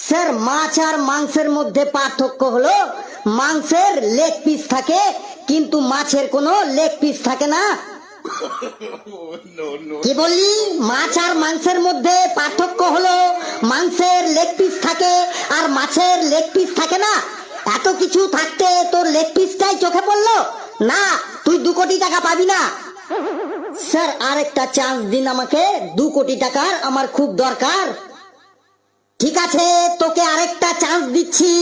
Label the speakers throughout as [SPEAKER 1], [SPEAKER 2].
[SPEAKER 1] Sir, মাছ আর মাংসের মধ্যে পার্থক্য হলো মাংসের লেগ পিস থাকে কিন্তু মাছের কোনো লেগ পিস থাকে না। কি বললি? মাছ আর মাংসের মধ্যে পার্থক্য হলো মাংসের লেগ পিস থাকে আর মাছের লেগ পিস থাকে না। এত কিছু থাকতে তোর লেগ পিসটাই চোখে পড়লো না? তুই 2 কোটি টাকা পাবি না। স্যার, আরেকটা চান্স দিন আমাকে। 2 কোটি টাকার আমার খুব দরকার। ঠিক আছে, তোকে আরেকটা চান্স দিচ্ছি।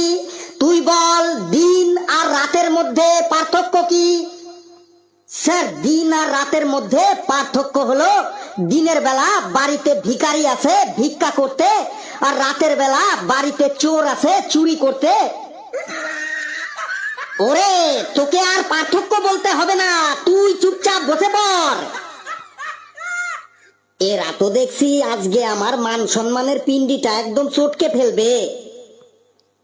[SPEAKER 1] তুই বল, দিন আর রাতের মধ্যে পার্থক্য কি? স্যার, দিন আর রাতের মধ্যে পার্থক্য হলো দিনের বেলা বাড়িতে ভিখারি আছে ভিক্ষা করতে, আর রাতের বেলা বাড়িতে চোর আছে চুরি করতে। ওরে, তোকে আর পার্থক্য বলতে হবে না, তুই চুপচাপ বসে পড়। এরা তো দেখছি আজকে আমার মান সম্মানের পিন্ডিটা একদম চটকে ফেলবে।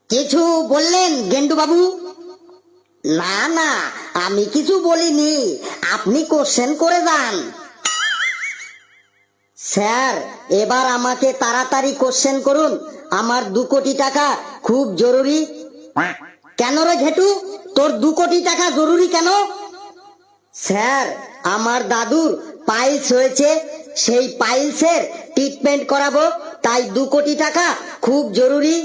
[SPEAKER 1] কিছু বললেন গেন্ডু বাবু? না না, আমি কিছু বলিনি, আপনি কোশ্চেন করে যান। স্যার, এবার আমাকে তাড়াতাড়ি কোশ্চেন করুন, আমার 2 কোটি টাকা খুব জরুরি। কেন রে ঘেটু, তোর 2 কোটি টাকা জরুরি কেন? স্যার, আমার দাদুর পাইলস হয়েছে, সেই পাইলসের ট্রিটমেন্ট করাবো, তাই 2 কোটি টাকা খুব জরুরি।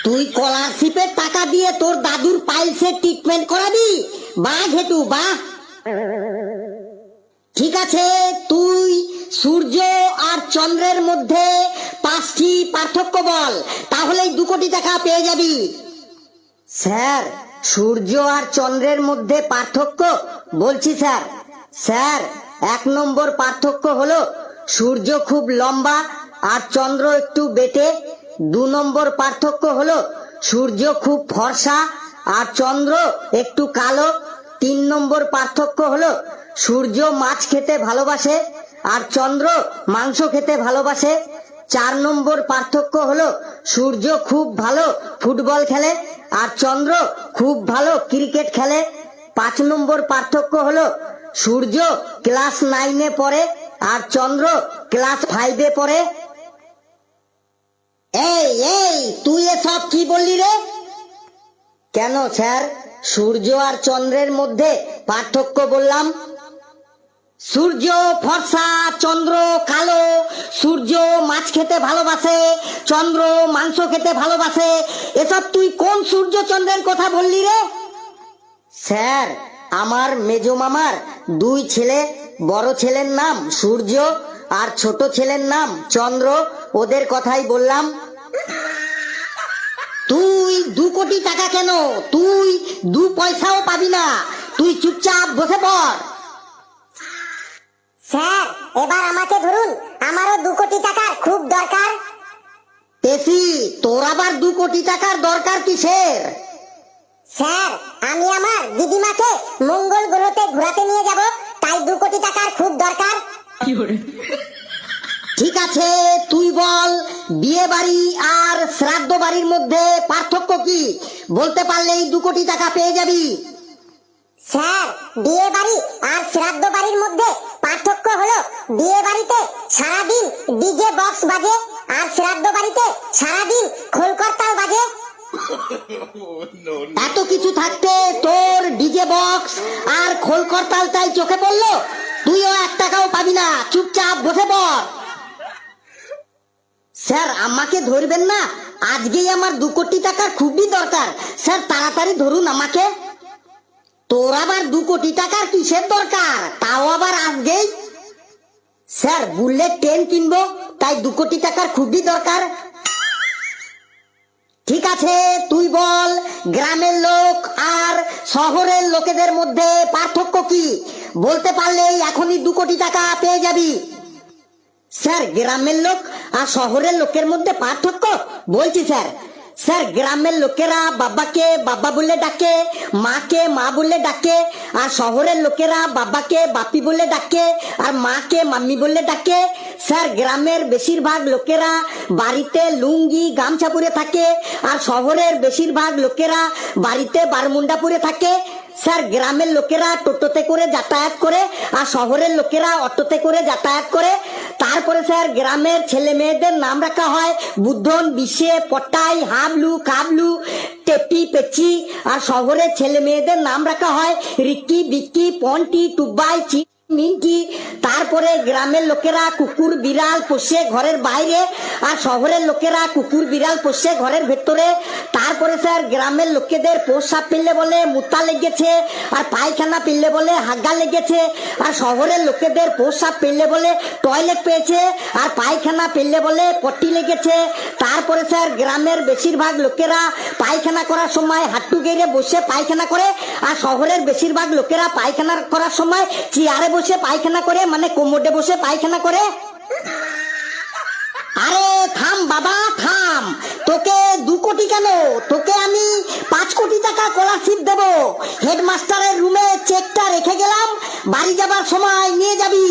[SPEAKER 1] তুই স্কলারশিপের টাকা দিয়ে তোর দাদুর পাইলসের ট্রিটমেন্ট করাবি? বাহ ঘেটু বাহ। ঠিক আছে, তুই সূর্য আর চন্দ্রের মধ্যে 5টি পার্থক্য বল, তাহলেই 2 কোটি টাকা পেয়ে যাবি। স্যার, সূর্য আর চন্দ্রের মধ্যে পার্থক্য বলছি স্যার। স্যার, 1 নম্বর পার্থক্য হলো সূর্য খুব লম্বা আর চন্দ্র একটু বেটে। 2 নম্বর পার্থক্য হলো সূর্য খুব ফর্সা আর চন্দ্র একটু কালো। 3 নম্বর পার্থক্য হলো সূর্য মাছ খেতে ভালোবাসে আর চন্দ্র মাংস খেতে ভালোবাসে। 4 নম্বর পার্থক্য হলো সূর্য খুব ভালো ফুটবল খেলে আর চন্দ্র খুব ভালো ক্রিকেট খেলে। 5 নম্বর পার্থক্য হলো সূর্য ক্লাস 9-এ পড়ে আর চন্দ্র ক্লাস 5-এ পড়ে। এই এই, তুই এসব কি বললি রে? কেন স্যার, সূর্য আর চন্দ্রের মধ্যে পার্থক্য বললাম। সূর্য ফর্সা, চন্দ্র কালো। সূর্য মাছ খেতে ভালোবাসে, চন্দ্র মাংস খেতে ভালোবাসে। এসব তুই কোন সূর্য চন্দ্রের কথা বললি রে? স্যার, আমার মেজো মামার 2 ছেলে, বড় ছেলের নাম সূর্য আর ছোট ছেলের নাম চন্দ্র, ওদের কথাই বললাম। তুই 2 কোটি টাকা কেন, তুই 2 পয়সাও পাবি না, তুই চুপচাপ বসে পড়।
[SPEAKER 2] স্যার, এবার আমাকে ধরুন, আমারও 2 কোটি টাকার খুব দরকার।
[SPEAKER 1] পেশি, তোর আবার 2 কোটি টাকার দরকার কিসের?
[SPEAKER 2] স্যার, আমি আমার দিদিমাকে মঙ্গল গ্রহতে ঘোরাতে নিয়ে যাব, তাই 2 কোটি টাকার খুব দরকার।
[SPEAKER 1] ঠিক আছে, তুই বল, বিয়ে বাড়ি আর শ্রাদ্ধ বাড়ির মধ্যে পার্থক্য কি? বলতে পারলেই 2 কোটি টাকা পেয়ে যাবি।
[SPEAKER 2] স্যার, বিয়ে বাড়ি আর শ্রাদ্ধ বাড়ির মধ্যে পার্থক্য হলো বিয়ে বাড়িতে সারাদিন ডিজে বক্স বাজে আর শ্রাদ্ধ বাড়িতে সারাদিন খোলকর্তাল বাজে।
[SPEAKER 1] এত কিছু থাকতে তোর ডিজে বক্স আর খোলকর্তালটাই চোখে পড়লো? তুইও 1 টাকাও পাবি না, চুপচাপ বসে পড়। স্যার, আমাকে ধরবেন না, আজকেই আমার 2 কোটি টাকার খুবই দরকার। স্যার, তাড়াতাড়ি ধরুন আমাকে। তোর আবার 2 কোটি টাকার কিসের দরকার, তাও আবার আজকেই? স্যার, বুলেট ট্রেন কিনবো, তাই 2 কোটি টাকার খুবই দরকার। ঠিক আছে, তুই বল, গ্রামের লোক আর শহরের লোকেদের মধ্যে পার্থক্য কি? বলতে পারলেই এখনই 2 কোটি টাকা পেয়ে যাবি। স্যার, গ্রামের লোক আর শহরের লোকের মধ্যে পার্থক্য বলছি স্যার। স্যার, গ্রামের লোকেরা বাবাকে বাবা বলে ডাকে, মাকে মা বলে ডাকে, আর শহরের লোকেরা বাবাকে বাপি বলে ডাকে আর মাকে মাম্মি বলে ডাকে। স্যার, গ্রামের বেশিরভাগ লোকেরা বাড়িতে লুঙ্গি গামছা পরে থাকে আর শহরের বেশিরভাগ লোকেরা বাড়িতে বারমুন্ডা পরে থাকে। স্যার গ্রামের লোকেরা টোটোতে করে যাতায়াত করে আর শহরের লোকেরা অটোতে করে যাতায়াত করে। তারপরে স্যার গ্রামের ছেলে মেয়েদের নাম রাখা হয় বুদ্ধন, বিশে, পটাই, হাবলু, কাবলু, টেপি, পেচি। আর শহরের ছেলে মেয়েদের নাম রাখা হয় রিক্কি, বিক্কি, পন্টি, টুবাই, মিন্টি। তারপরে গ্রামের লোকেরা কুকুর বিড়াল পোষে ঘরের বাইরে আর শহরের লোকেরা কুকুর বিড়াল পোষে ঘরের ভেতরে। তারপরে স্যার গ্রামের লোকেদের প্রস্রাব পেলে বলে মুতা লেগেছে আর পায়খানা পেলে বলে হাগা লেগেছে। আর শহরের লোকেদের প্রস্রাব পেলে বলে টয়লেট পেয়েছে আর পায়খানা পেলে বলে পটি লেগেছে। তারপরে স্যার গ্রামের বেশিরভাগ লোকেরা পায়খানা করার সময় হাঁটু গেড়ে বসে পায়খানা করে আর শহরের বেশিরভাগ লোকেরা পায়খানা করার সময় চেয়ারে বসে পায়খানা করে, মানে কোমরে বসে পায়খানা করে। আরে থাম বাবা থাম, তোকে 2 কোটি কেন, তোকে আমি 5 কোটি টাকা স্কলারশিপ দেব। হেডমাস্টারের রুমে চেকটা রেখে গেলাম, বাড়ি যাবার সময় নিয়ে যাবি।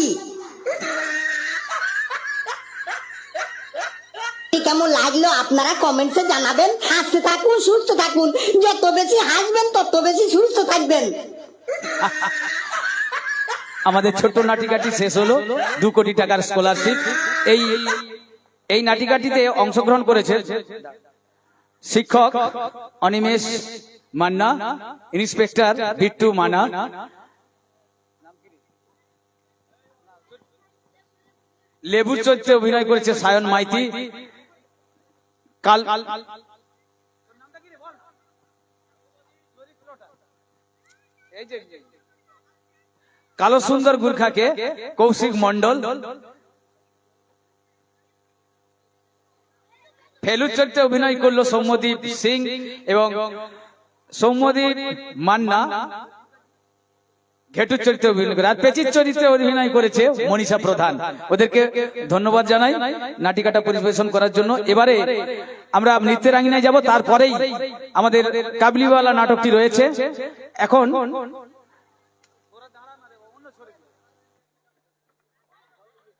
[SPEAKER 1] কেমন লাগলো আপনারা কমেন্টসে জানাবেন। হাসতে থাকুন, সুস্থ থাকুন, যত বেশি হাসবেন তত বেশি সুস্থ থাকবেন।
[SPEAKER 3] আমাদের ছোট্ট নাটিকাটি শেষ হলো, 2 কোটি টাকার স্কলারশিপ। এই নাটিকাটিতে অংশগ্রহণ করেছে শিক্ষক অনিমেষ মান্না, ইন্সপেক্টর বিট্টু মানা, লেবুর চরিত্রে অভিনয় করেছে সায়ন মাইতি, কালো সুন্দর গুর্খাকে কৌশিক মন্ডল, ফেলুর চরিত্রে অভিনয় করলো সৌম্যদীপ সিং এবং সৌম্যদীপ মান্না ঘেটুর চরিত্রে অভিনয় করে, আর পেচির চরিত্রে অভিনয় করেছে মনীষা প্রধান। ওদেরকে ধন্যবাদ জানাই নাটিকাটা পরিবেশন করার জন্য। এবারে আমরা নৃত্যের আঙিনায় যাব, তারপরেই আমাদের কাবুলিওয়ালা নাটকটি রয়েছে।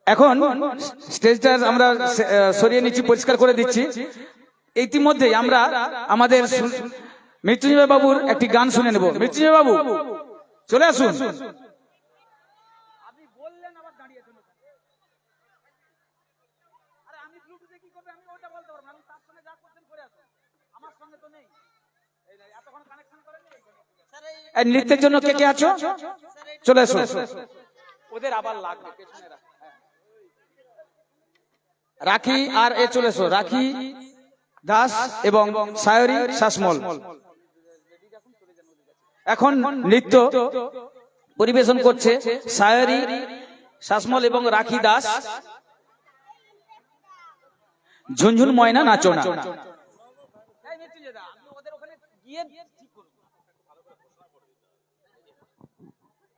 [SPEAKER 3] এখন স্টেজটা আমরা সরিয়ে নিচ্ছি, পরিষ্কার করে দিচ্ছি। ইতিমধ্যে আমরা আমাদের মৃত্যুঞ্জয় বাবুর একটি গান শুনে নেব। মৃত্যুঞ্জয় বাবু চলে আসুন। নৃত্যের জন্য কে কে আছো চলে আসুন। ওদের আবার লাগবে রাখি আর এ চলে এসো, রাখি দাস এবং সায়রী শাসমল। এখন নৃত্য পরিবেশন করছে সায়রী শাসমল এবং রাখি দাস। ঝুনঝুন ময়না নাচো না।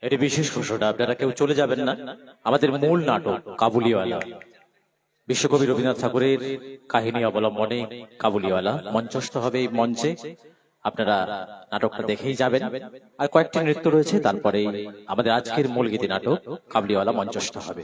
[SPEAKER 4] এটি বিশেষ ঘোষণা, আপনারা কেউ চলে যাবেন না। আমাদের মূল নাটক কাবুলিওয়ালা, বিশ্বকবি রবীন্দ্রনাথ ঠাকুরের কাহিনী অবলম্বনে কাবুলিওয়ালা মঞ্চস্থ হবে এই মঞ্চে। আপনারা নাটকটা দেখেই যাবেন। আর কয়েকটি নৃত্য রয়েছে, তারপরে আমাদের আজকের মূল গীতি নাটক কাবুলিওয়ালা মঞ্চস্থ হবে।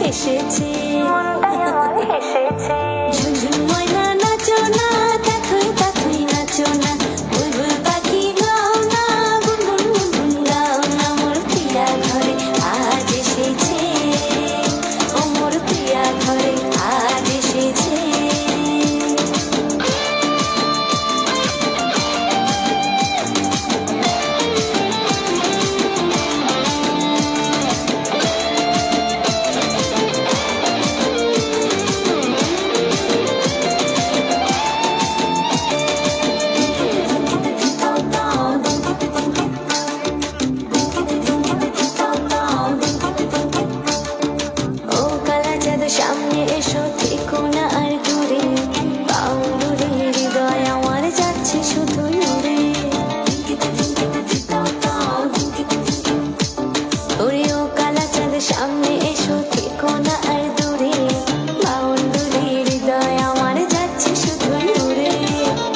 [SPEAKER 5] হেসেছে ঝুনঝুন ময়না নাচো না, তাথই তাথই নাচো না, বুলবুল পাখি গাও না, গুনগুন গুনগুন গাও না, মোর প্রিয়া ঘরে আজ এসেছে, ও মোর প্রিয়া ঘরে আজ এসেছে। ও কালা চাঁদ সামনে এসো, থেকো না আর দূরে, বাউন্ডুরে হৃদয় আমার যাচ্ছে শুধুই উড়ে। ওরে ও কালা চাঁদ সামনে এসো, থেকো না আর দূরে, বাউন্ডুরে হৃদয় আমার যাচ্ছে শুধুই উড়ে।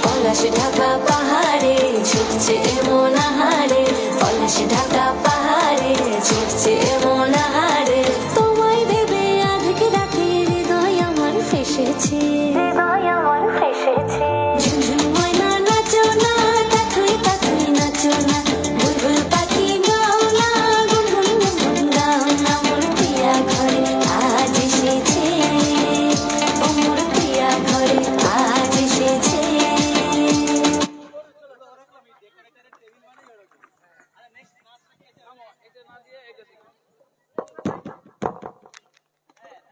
[SPEAKER 5] পলাশ ঢাকা পাহাড়ে ছুটছে এমন আহারে, পলাশ ঢাকা পাহাড়ে ছুটছে এমন আহারে, তোমায় ভেবে আধেক রাতে হৃদয় আমার ফেসেছে, হৃদয় আমার ফেসেছে। ঝুনঝুন ময়না নাচো না, তাথই তাথই নাচো না, বুলবুল পাখি গাও না, গুনগুন গুনগুন গাও না, মোর প্রিয়া ঘরে আজ এসেছে, ও মোর প্রিয়া ঘরে আজ এসেছে।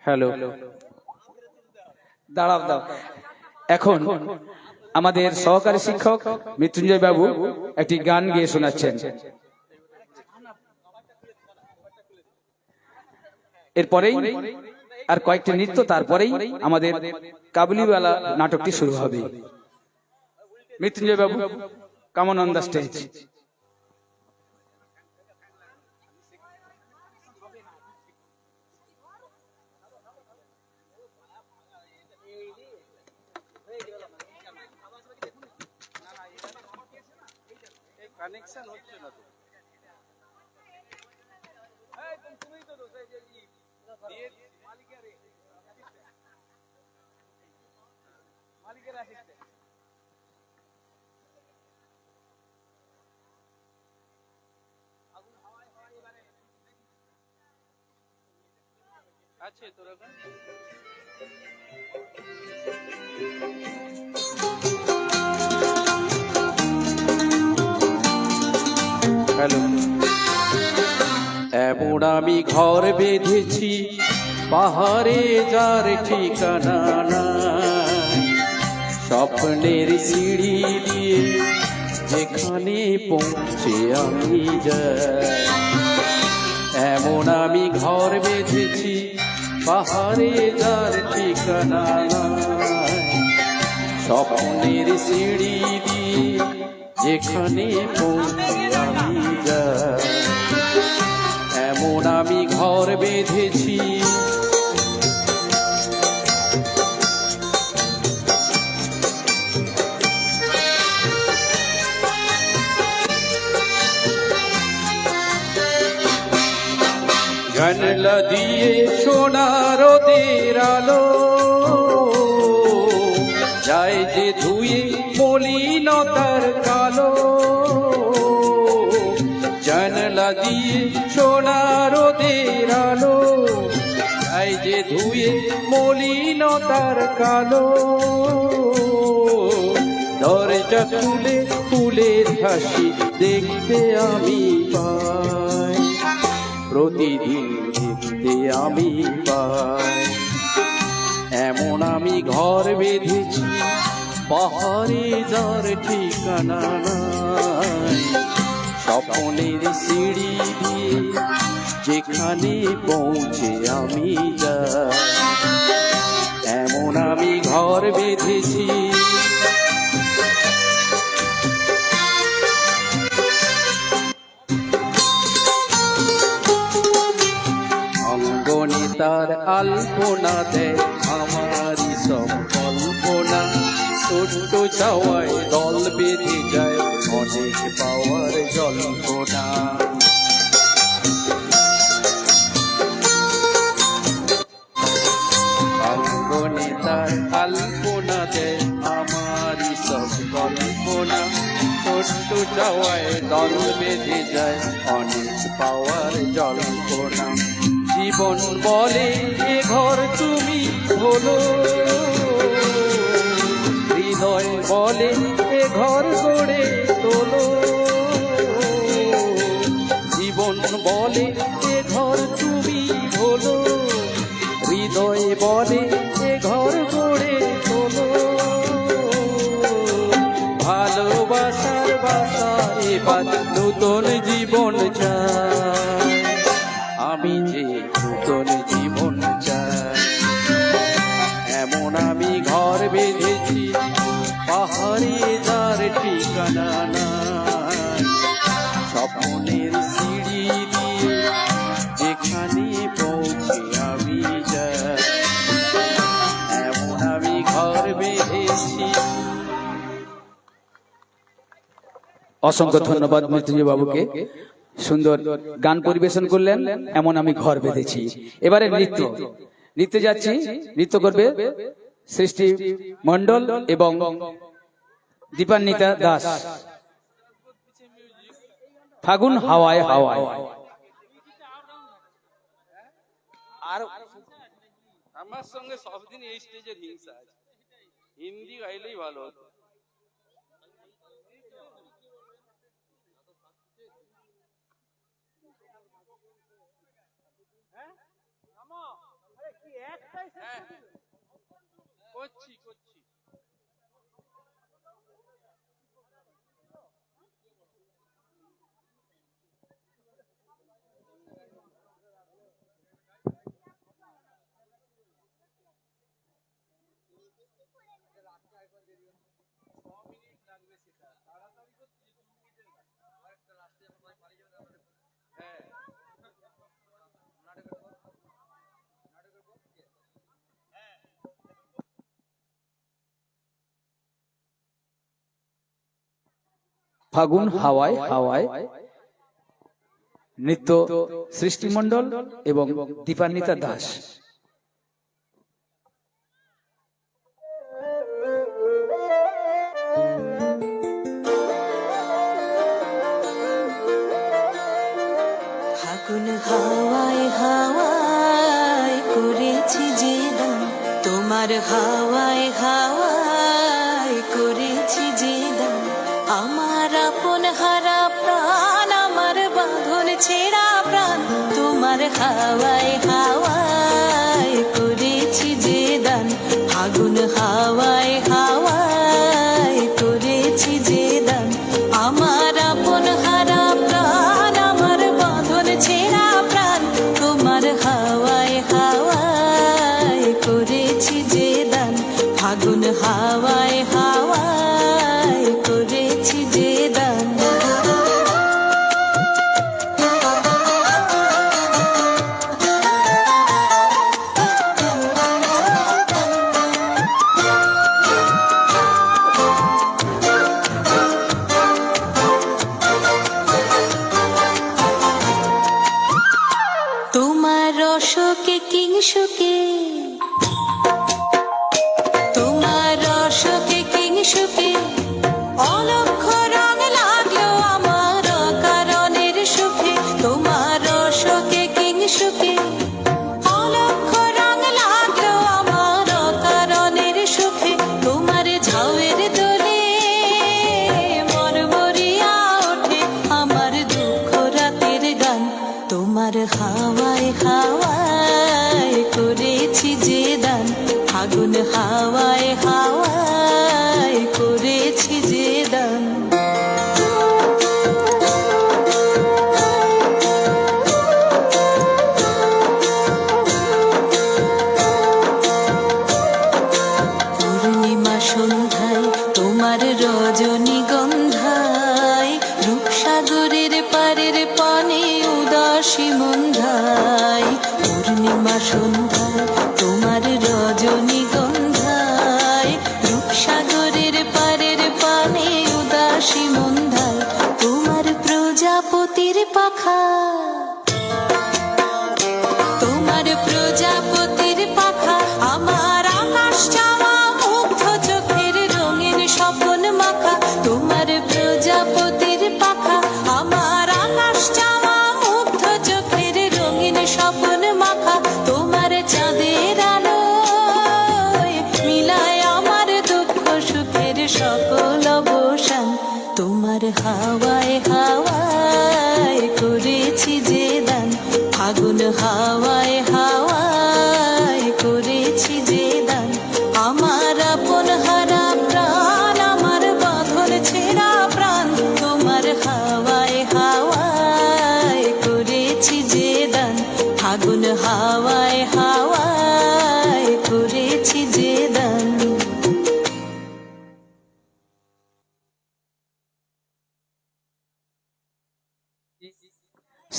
[SPEAKER 3] হ্যালো, দাঁড়াও দাও। এখন আমাদের সহকারী শিক্ষক মৃত্যুঞ্জয় বাবু একটি গান গেয়ে শোনাচ্ছেন। এরপরেই আর কয়েকটি নৃত্য, তারপরেই আমাদের কাবুলিওয়ালা নাটকটি শুরু হবে। মৃত্যুঞ্জয় বাবু, come on on the stage. Connection হচ্ছে না তো, তুমি তো মালিকের অ্যাসিস্ট্যান্ট। আছে তোরা
[SPEAKER 6] হ্যালো। এমন আমি ঘর বেঁধেছি পাহাড়ে যার ঠিকানা নাই, স্বপ্নের সিঁড়ি দিয়ে যেখানে পৌঁছে আমি যাই। এমন আমি ঘর বেঁধেছি পাহাড়ে যার ঠিকানা নাই, স্বপ্নের সিঁড়ি দিয়ে যেখানে পৌঁছে আমি যাই। এমন আমি ঘর বেঁধেছি জানলা দিয়ে সোনার রোদের আলো যায় যে ধুয়ে মলিনতার কালো। জানলা দিয়ে সোনার রোদের আলো যায় যে ধুয়ে মলিনতার কালো। দরজা খুলে ফুলের হাসি দেখতে আমি পাই, প্রতিদিন দেখতে আমি পাই। এমন আমি ঘর বেঁধেছি পাহাড়ে যার ঠিকানা নাই, স্বপ্নের সিঁড়ি দিয়ে যেখানে পৌঁছে আমি যাই। এমন আমি ঘর বেঁধেছি অঙ্গনে তার আলপনা দেয় আমারই সব কল্পনা। ছোট্ট চাওয়ায় দল বেঁধে যায় অনেক পাওয়ার জল্পনা। চাওয়ায় দল বেঁধে যায় অনেক পাওয়ার জল্পনা। জীবন বলে এ ঘর তুমি হলো, হৃদয় বলে এ ঘর গড়ে তোলো। জীবন বলে এ ঘর তুমি হলো, হৃদয় বলে এ ঘর গড়ে তোলো। ভালোবাসার বাসা এবার নূতন জীবন চাই, আমি যে নূতন জীবন চাই। এমন আমি ঘর বেঁধেছি পাহাড়ে যার ঠিকানা নাই, স্বপ্নের সিঁড়ি দিয়ে যেখানে পৌঁছে আমি যাই। এমন আমি ঘর বেঁধেছি।
[SPEAKER 3] অসংখ্য ধন্যবাদ মৃত্যুঞ্জয় বাবুকে, সুন্দর গান পরিবেশন করলেন। এমন আমি ঘর বেঁধেছি। এবারে নৃত্যে যাচ্ছি। নৃত্য করবে সৃষ্টি মণ্ডল এবং দীপান্বিতা দাস। ফাগুন হাওয়ায় হাওয়ায়।
[SPEAKER 6] আর আমার সঙ্গে সবদিন এই স্টেজের হিংসা আছে, হিন্দি গাইলেই ভালো হতো। করছি করছি।
[SPEAKER 3] ফাগুন হাওয়ায় হাওয়ায়। নৃত্য সৃষ্টি মণ্ডল এবং দীপান্বিতা দাস।
[SPEAKER 5] ফাগুন হাওয়ায় হাওয়ায় করেছি যে দান, তোমার হাওয়ায় হাওয়ায় করেছি যে দান। আমার আপন হারা প্রাণ, আমার বাঁধন ছেঁড়া প্রাণ, তোমার হাওয়ায় হাওয়ায় করেছি যে দান। ফাগুন হাওয়ায় হাওয়ায় করেছি যে দান। আমার আপন হারা প্রাণ, আমার বাঁধন ছেঁড়া প্রাণ, তোমার হাওয়ায় হাওয়ায় করেছি যে দান। ফাগুন হাওয়ায় হাওয়ায় করেছি যে দান। তোমার রসকে কিংসুকে, তোমার রসকে কিংসুকে, অলক্ষ রং লাগলো আমার কারণের সুখে। তোমার রসকে কিংসুকে, অলক্ষ রং লাগলো আমার কারণের সুখে। তোমার ঝাউয়ের দোলে মরমরিয়া ওঠে আমার দুঃখ রাতের গান। তোমার হাওয়ায় হাওয়ায় করেছি যে দান। ফাগুন হাওয়ায় হাওয়ায় করেছি যে দান। পূর্ণিমা সন্ধ্যায় তোমার রজনীগন্ধায়, রূপসাগরের পারের পানে উদাসী মন্ধায়। পূর্ণিমা সন্ধ্যায় তোমার রজনীগন্ধায়, রূপসাগরের পারের পানে উদাসী মন্ধায়। তোমার প্রজাপতির পাখা, তোমার প্রজাপতির পাখা, আমার আকাশ চাওয়া মুগ্ধ চোখের রঙিন স্বপন মাখা। তোমার প্রজাপতির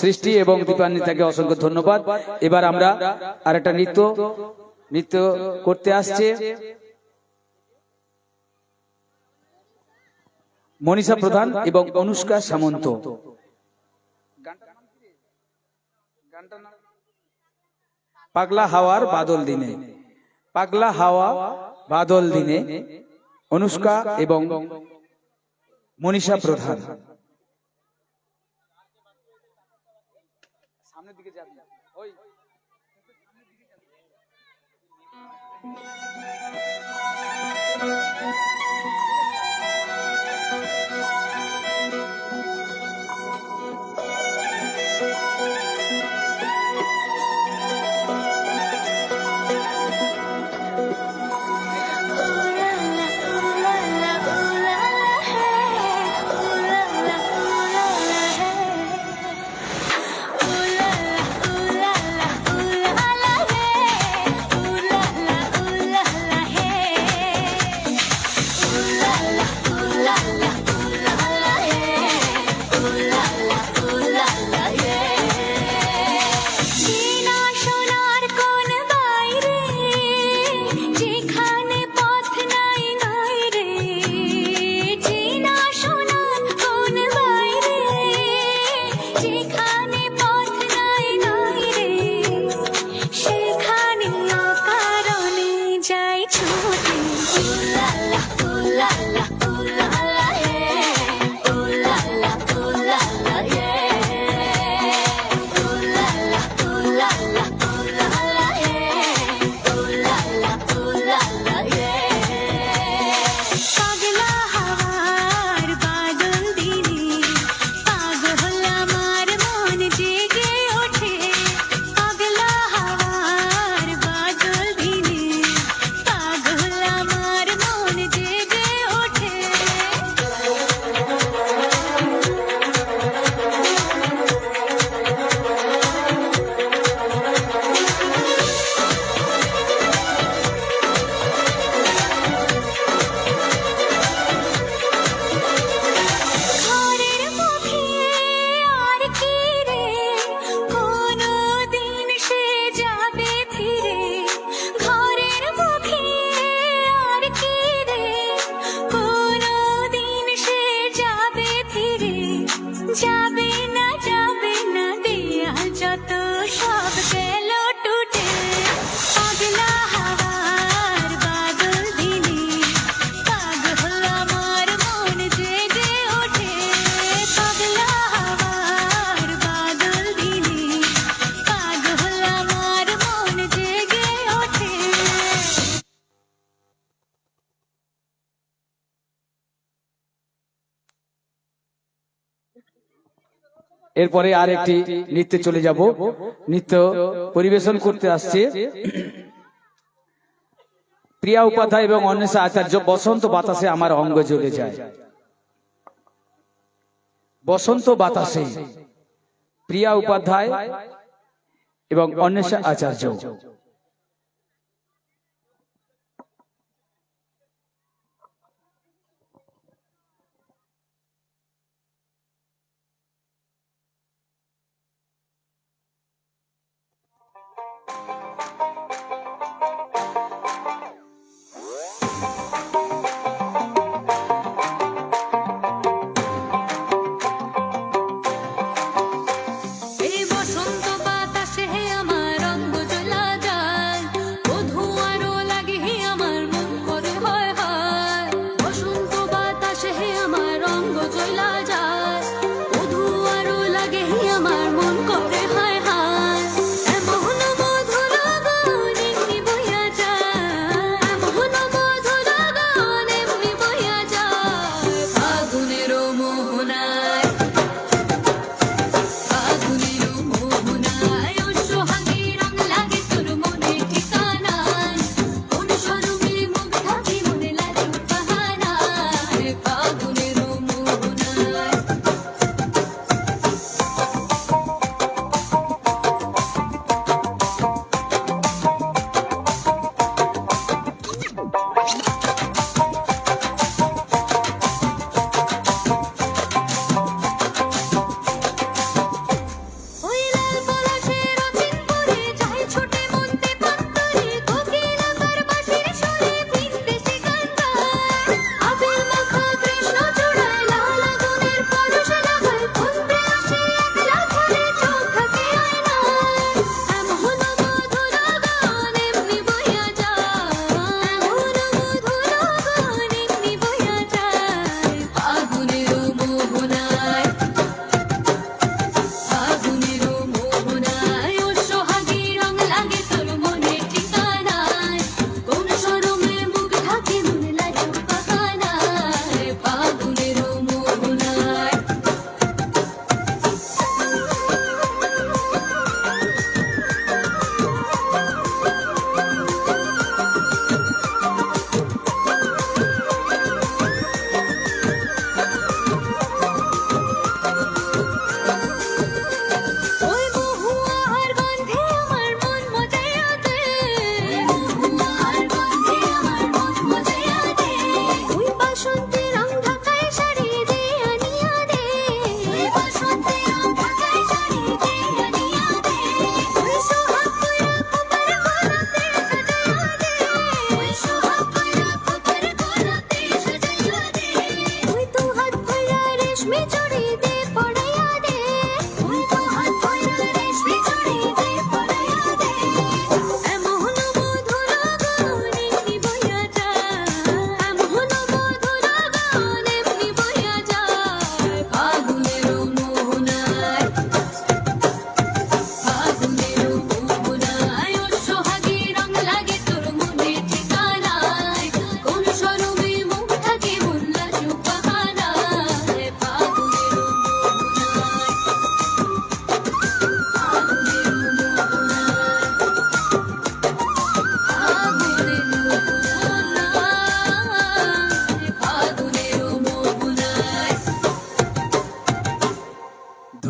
[SPEAKER 3] সৃষ্টি এবং দীপান্বিতাকে অসংখ্য ধন্যবাদ। এবার আমরা আর একটা নৃত্য করতে আসছে মনীষা প্রধান এবং অনুষ্কা সামন্ত। পাগলা হাওয়ার বাদল দিনে, পাগলা হাওয়া বাদল দিনে, অনুষ্কা এবং মনীষা প্রধান। সামনের দিকে যাবি ওই এরপরে আর একটি নৃত্যে চলে যাব। নৃত্য পরিবেশন করতে আসছে প্রিয়া উপাধ্যায় এবং অন্বেষা আচার্য। বসন্ত বাতাসে আমার অঙ্গ জ্বলে যায়। বসন্ত বাতাসে, প্রিয়া উপাধ্যায় এবং অন্বেষা আচার্য।
[SPEAKER 5] এই বসন্ত বাতাসে আমার অঙ্গ জ্বলা যায়।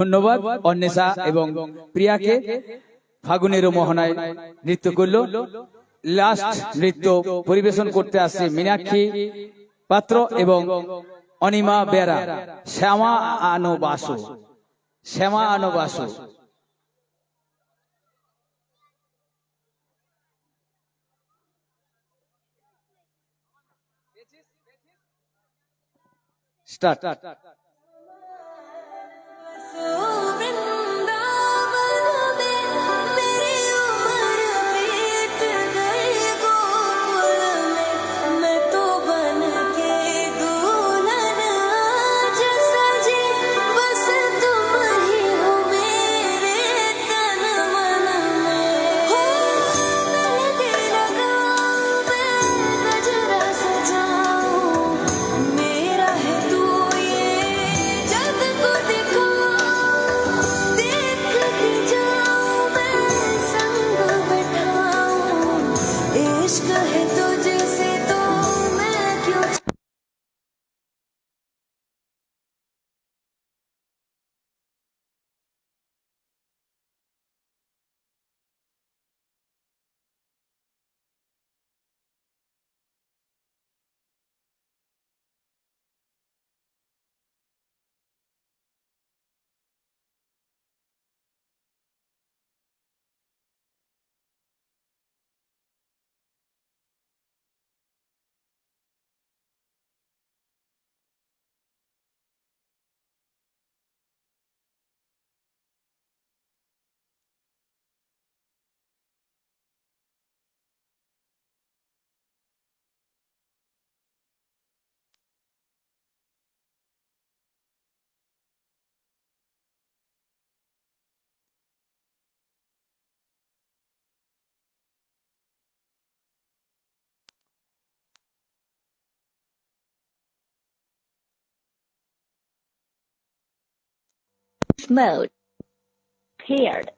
[SPEAKER 3] ধন্যবাদ অন্বেষা এবং প্রিয়াকে। ফাগুনেরও মোহনায় নৃত্য করলো। লাস্ট নৃত্য পরিবেশন করতে আসছে মীনাক্ষী পাত্র এবং অনিমা বেরা। শ্যামা আনো বাসু, শ্যামা আনো বাসু। Start.
[SPEAKER 7] Mode paired.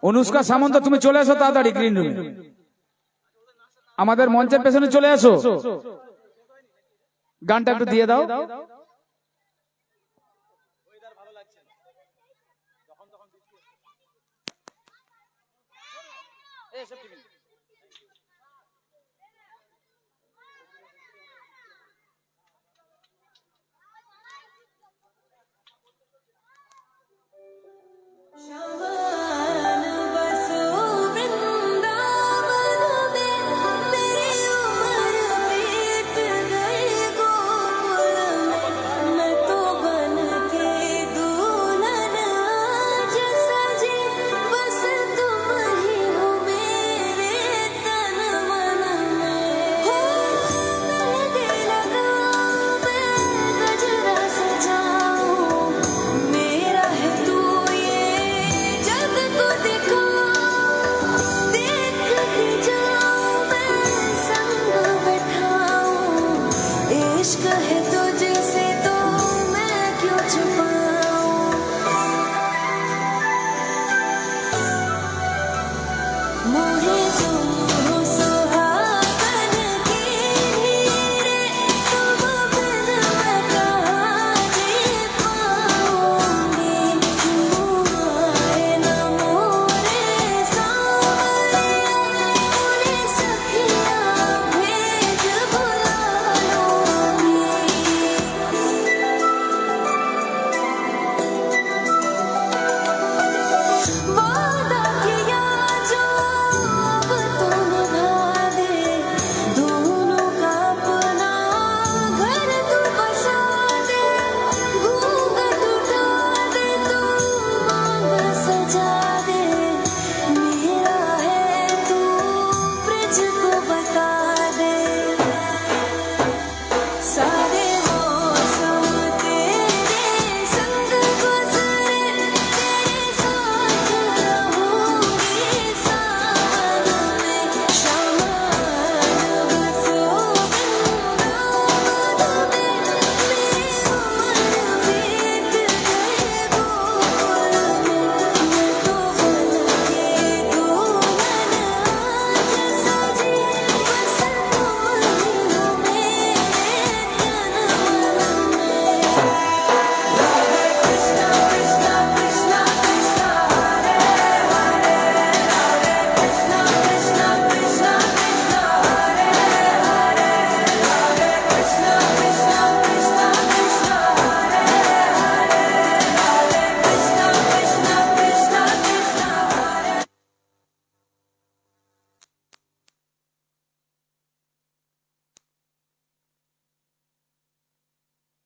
[SPEAKER 3] Anushka Samanta, তুমি চলে এসো তাড়াতাড়ি গ্রিন রুমে। আমাদের মঞ্চের পেছনে চলে এসো, গানটা একটু দিয়ে দাও।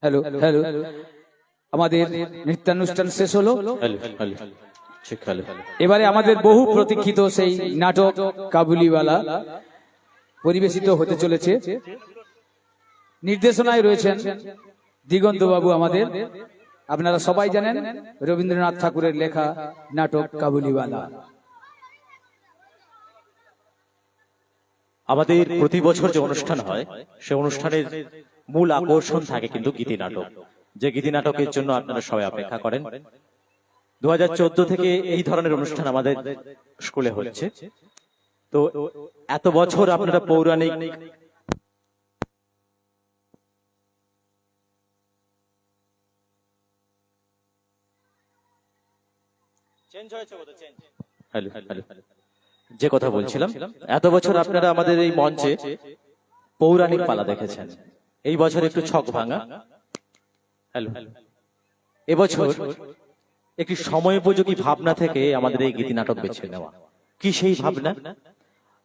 [SPEAKER 3] হ্যালো হ্যালো, আমাদের নৃত্যানুষ্ঠান শেষ হলো।
[SPEAKER 4] হ্যালো হ্যালো, ঠিক হ্যালো।
[SPEAKER 3] এবারে আমাদের বহু প্রতীক্ষিত সেই নাটক কাবুলিওয়ালা পরিবেশিত হতে চলেছে। নির্দেশনায় রয়েছেন দিগন্ত বাবু আমাদের। আপনারা সবাই জানেন রবীন্দ্রনাথ ঠাকুরের লেখা নাটক কাবুলিওয়ালা।
[SPEAKER 4] আমাদের প্রতি বছর যে অনুষ্ঠান হয় সে অনুষ্ঠানের মূল আকর্ষণ থাকে কিন্তু গীতি নাটক, যে গীতি নাটকের জন্য আপনারা সবাই অপেক্ষা করেন। 2014 থেকে এই ধরনের অনুষ্ঠান আমাদের স্কুলে হচ্ছে। তো এত বছর আপনারা পৌরাণিক হ্যালো হ্যালো, যে কথা বলছিলাম, এত বছর আপনারা আমাদের এই মঞ্চে পৌরাণিক পালা দেখেছেন। এই বছর একটু ছক ভাঙা। হ্যালো, এবছর একটি সময়োপযোগী ভাবনা থেকে আমাদের এই গীতি নাটক বেছে নেওয়া। কি সেই ভাবনা?